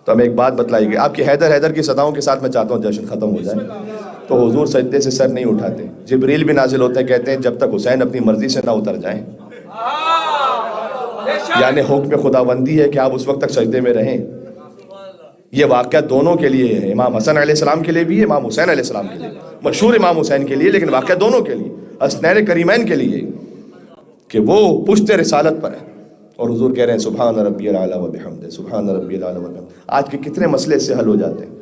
تو ہمیں ایک بات بتلائی گئی۔ آپ کی حیدر حیدر کی صداؤں کے ساتھ میں چاہتا ہوں جشن ختم ہو جائے۔ تو حضور سجدے سے سر نہیں اٹھاتے، جبریل بھی نازل ہوتے ہیں، کہتے ہیں جب تک حسین اپنی مرضی سے نہ اتر جائیں، یعنی حکم خداوندی ہے کہ آپ اس وقت تک سجدے میں رہیں۔ یہ واقعہ دونوں کے لیے ہے، امام حسن علیہ السلام کے لیے بھی ہے، امام حسین علیہ السلام کے لیے، مشہور امام حسین کے لیے، لیکن واقعہ دونوں کے لیے، حسنین کریمین کے لیے، کہ وہ پشت رسالت پر ہے۔ اور حضور کہہ رہے ہیں سبحان ربی الاعلیٰ و بحمدہ، سبحان ربی الاعلیٰ و بحمدہ۔ آج کے کتنے مسئلے سے حل ہو جاتے ہیں،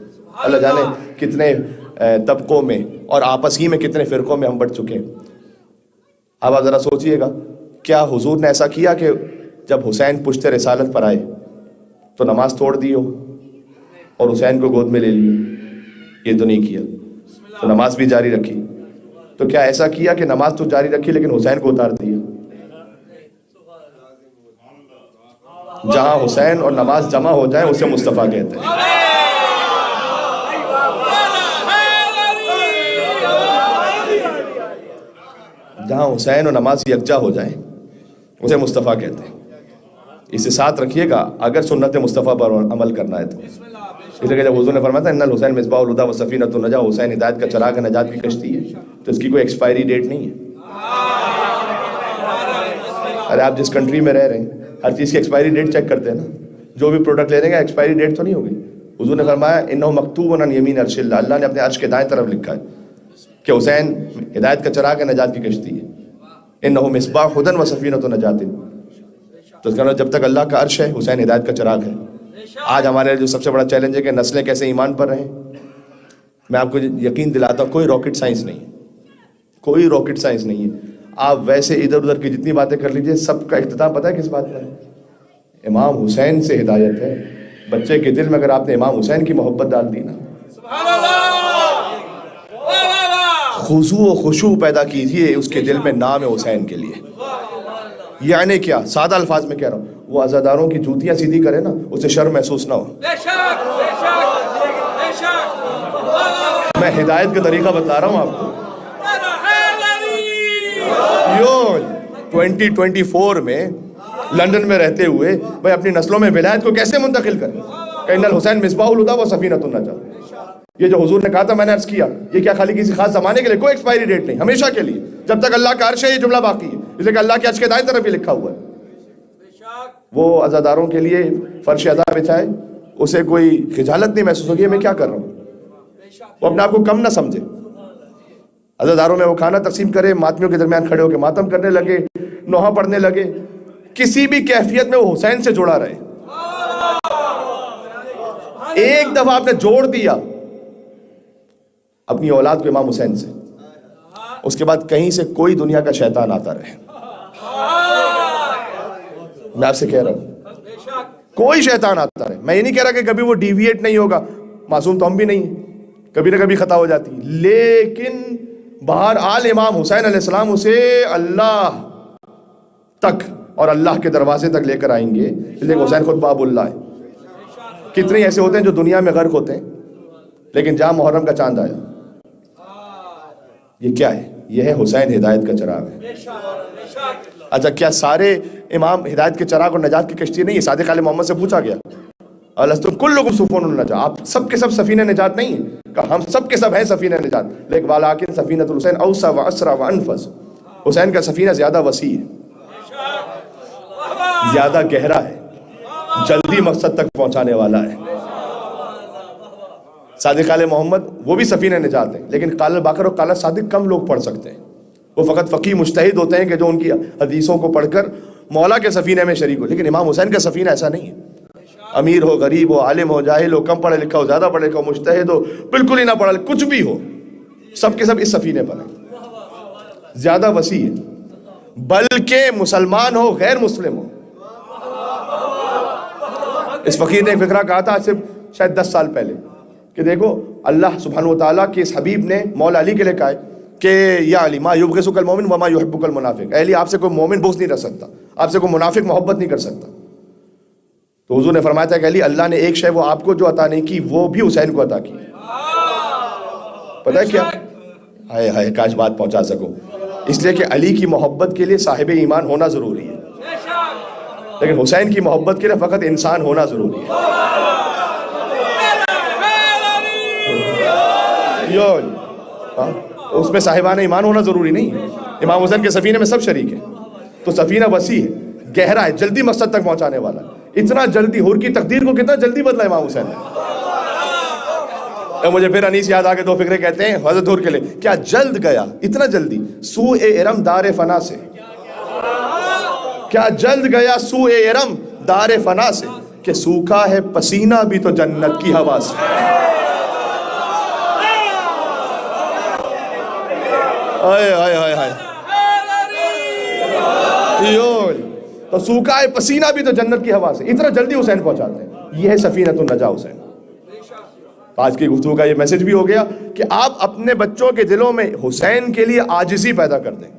اللہ جانے کتنے طبقوں میں اور آپس ہی میں کتنے فرقوں میں ہم بٹ چکے ہیں۔ اب آپ ذرا سوچئے گا، کیا حضور نے ایسا کیا کہ جب حسین پشت رسالت پر آئے تو نماز توڑ دی ہو اور حسین کو گود میں لے لیے؟ یہ تو نہیں کیا، تو نماز بھی جاری رکھی۔ تو کیا ایسا کیا کہ نماز تو جاری رکھی لیکن حسین کو اتار دیا؟ جہاں حسین اور نماز جمع ہو جائیں اسے مصطفیٰ کہتے ہیں۔ جہاں حسین اور نماز یکجا ہو جائیں اسے مصطفیٰ کہتے ہیں۔ اسے ساتھ رکھیے گا اگر سنت مصطفیٰ پر عمل کرنا ہے تو۔ اس لیے کہ جب حضور نے فرمایا تھا ان الحسین مصباح الہدیٰ وسفینۃ النجاۃ، حسین ہدایت کا چراغ ہے، نجات کی کشتی ہے، تو اس کی کوئی ایکسپائری ڈیٹ نہیں ہے۔ ارے آپ جس کنٹری میں رہ رہے ہیں ہر چیز کی ایکسپائری ڈیٹ چیک کرتے ہیں نا، جو بھی پروڈکٹ لے رہے ہیں ایکسپائری ڈیٹ تو نہیں ہوگی۔ حضور نے فرمایا انہ مکتوب عن یمین عرش اللہ، اللہ نے اپنے عرش کے دائیں طرف لکھا ہے کہ حسین ہدایت کا چراغ ہے، نجات کی کشتی ہے۔ انہ مصباح ہدی و سفینۃ نجات، تو اس کا جب تک اللہ کا عرش ہے حسین ہدایت کا چراغ ہے۔ آج ہمارے جو سب سے بڑا چیلنج ہے کہ نسلیں کیسے ایمان پر رہیں، میں آپ کو یقین دلاتا ہوں کوئی راکٹ سائنس نہیں ہے، کوئی راکٹ سائنس نہیں ہے۔ آپ ویسے ادھر ادھر کی جتنی باتیں کر لیجئے، سب کا اختتام پتہ ہے کس بات پر ہے؟ امام حسین سے ہدایت ہے۔ بچے کے دل میں اگر آپ نے امام حسین کی محبت ڈال دی نا، خضوع و خشوع پیدا کیجئے اس کے دل میں نام حسین کے لیے۔ یعنی کیا؟ سادہ الفاظ میں کہہ رہا ہوں، وہ عزاداروں کی جوتیاں سیدھی کرے نا، اسے شرم محسوس نہ ہو۔ بے شک بے شک بے شک، میں ہدایت کا طریقہ بتا رہا ہوں آپ کو۔ یوں 2024 میں لندن میں رہتے ہوئے بھائی اپنی نسلوں میں ولایت کو کیسے منتقل کریں؟ کہ ان الحسین مصباح الہدی و سفینۃ النجاۃ، یہ جو حضور نے کہا تھا میں نے عرض کیا، یہ کیا خالی کسی خاص زمانے کے لیے؟ کوئی ایکسپائری ڈیٹ نہیں، ہمیشہ کے لیے، جب تک اللہ کا عرش ہے یہ جملہ باقی ہے، اس لیے کہ اللہ کے عرش کے دائیں طرف یہ لکھا ہوا ہے۔ وہ عزاداروں کے لیے فرش عزا بچھائے، اسے کوئی خجالت نہیں محسوس ہوگی میں کیا کر رہا ہوں، وہ اپنے آپ کو کم نہ سمجھے۔ عزاداروں میں وہ کھانا تقسیم کرے، ماتمیوں کے درمیان کھڑے ہو کے ماتم کرنے لگے، نوحہ پڑھنے لگے، کسی بھی کیفیت میں وہ حسین سے جڑا رہے۔ ایک دفعہ آپ نے جوڑ دیا اپنی اولاد کو امام حسین سے، اس کے بعد کہیں سے کوئی دنیا کا شیطان آتا رہے، میں آپ سے کہہ رہا ہوں کوئی شیطان آتا رہے۔ میں یہ نہیں کہہ رہا کہ کبھی وہ ڈیویٹ نہیں ہوگا، معصوم تو ہم بھی نہیں، کبھی نہ کبھی خطا ہو جاتی، لیکن بہرحال امام حسین علیہ السلام اسے اللہ تک اور اللہ کے دروازے تک لے کر آئیں گے، اس لیے حسین خود باب اللہ ہے۔ کتنے ایسے ہوتے ہیں جو دنیا میں غرق ہوتے ہیں، لیکن جہاں محرم کا چاند آیا، یہ کیا ہے؟ یہ ہے حسین ہدایت کا چراغ ہے۔ اچھا کیا سارے امام ہدایت کے چراغ اور نجات کی کشتی نہیں ہے؟ صادق آل محمد سے پوچھا گیا الستم کلکم سفن النجاۃ، آپ سب کے سب سفینہ نجات نہیں ہیں؟ کہا ہم سب کے سب ہیں سفینہ نجات، لیکن ولیکن سفینۃ الحسین اوسع واسرع وانفذ، حسین کا سفینہ زیادہ وسیع ہے، زیادہ گہرا ہے، جلدی مقصد تک پہنچانے والا ہے۔ صادق آل محمد وہ بھی سفینہ نجات ہے، لیکن قال باقر اور قال صادق کم لوگ پڑھ سکتے ہیں، وہ فقط فقیہ مجتہد ہوتے ہیں کہ جو ان کی حدیثوں کو پڑھ کر مولا کے سفینے میں شریک ہو، لیکن امام حسین کا سفینہ ایسا نہیں ہے۔ امیر ہو، غریب ہو، عالم ہو، جاہل ہو، کم پڑھا لکھا ہو، زیادہ پڑھا لکھا ہو، مجتہد ہو، بالکل ہی نہ پڑھا لکھا، کچھ بھی ہو، سب کے سب اس سفینے پر ہیں، زیادہ وسیع ہے، بلکہ مسلمان ہو غیر مسلم ہو۔ اس فقیر نے ایک فقرہ کہا تھا آج سے شاید 10 سال پہلے کہ دیکھو اللہ سبحانہ وتعالیٰ کے اس حبیب نے مولا علی کے لیے کہا ہے کہ یا علی ما یبغضک المؤمن وما یحبک المنافق، اے علی آپ سے کوئی مومن بغض نہیں رکھ سکتا، آپ سے کوئی منافق محبت نہیں کر سکتا۔ تو حضور نے فرمایا تھا کہ علی اللہ نے ایک شے وہ آپ کو جو عطا نہیں کی وہ بھی حسین کو عطا کی، پتہ ہے کیا؟ ہائے ہائے کاش بات پہنچا سکوں، اس لیے کہ علی کی محبت کے لیے صاحب ایمان ہونا ضروری ہے، لیکن حسین کی محبت کے لیے فقط انسان ہونا ضروری ہے۔ اس میں صاحبان ایمان ہونا ضروری نہیں ہے۔ امام حسین کے سفینے میں سب شریک ہیں، تو سفینہ وسیع ہے، گہرا ہے، جلدی مقصد تک پہنچانے والا ہے۔ اتنا جلدی حور کی تقدیر کو کتنا جلدی بدلا امام حسین نے۔ مجھے پھر انیس یاد آ کے دو فکرے کہتے ہیں حضرت حور کے لیے، کیا جلد گیا اتنا جلدی سوء ارم دار فنا سے، کیا جلد گیا سوء ارم دار فنا سے، کہ سوکھا ہے پسینہ بھی تو جنت کی ہوا سے۔ آئے آئے آئے آئے تو سوکھا ہے پسینہ بھی تو جنت کی ہوا سے، اتنا جلدی حسین پہنچاتے ہیں۔ یہ ہے سفینۃ النجاہ حسین۔ آج کی گفتگو کا یہ میسج بھی ہو گیا کہ آپ اپنے بچوں کے دلوں میں حسین کے لیے عاجزی پیدا کر دیں،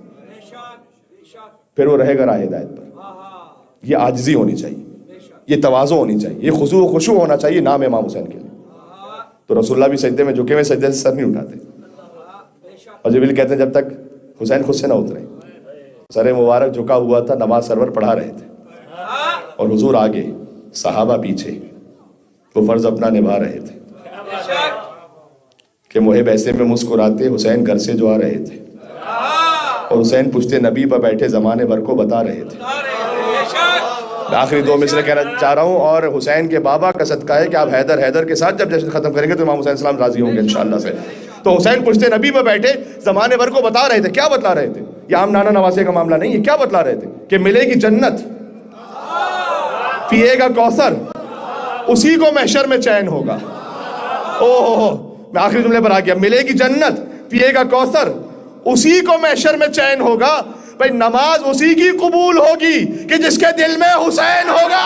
پھر وہ رہے گا راہ ہدایت پر۔ یہ عاجزی ہونی چاہیے، یہ تواضع ہونی چاہیے، یہ خضوع و خشوع ہونا چاہیے نام امام حسین کے لیے۔ تو رسول اللہ بھی سجدے میں جھکے ہوئے سجدے سے سر نہیں اٹھاتے، اور جبریل کہتے ہیں جب تک حسین خود سے نہ اترے۔ سر مبارک جھکا ہوا تھا، نماز سرور پڑھا رہے تھے، اور حضور آگے، صحابہ پیچھے، وہ فرض اپنا نبھا رہے تھے کہ محب ایسے میں مسکراتے حسین گھر سے جو آ رہے تھے، اور حسین پشتے نبی پر بیٹھے زمانے بھر کو بتا رہے تھے۔ میں آخری دو مصرے کہنا چاہ رہا ہوں، اور حسین کے بابا کا صدقہ ہے کہ آپ حیدر کے ساتھ جب جشن ختم کریں گے تو امام حسین السلام راضی ہوں گے انشاءاللہ سے۔ تو حسین پشتے نبی پر بیٹھے زمانے بھر کو بتا رہے تھے، کیا بتلا رہے تھے؟ یہ عام نانا نواسے کا معاملہ نہیں ہے، کیا بتلا رہے تھے؟ کہ ملے گی جنت، پیے گا کوثر، اسی کو محشر میں چین ہوگا۔ میں آخری جملے پر آ گیا، ملے گی جنت، پیے گا کوثر، اسی کو محشر میں چین ہوگا۔ بھائی نماز اسی کی قبول ہوگی کہ جس کے دل میں حسین ہوگا۔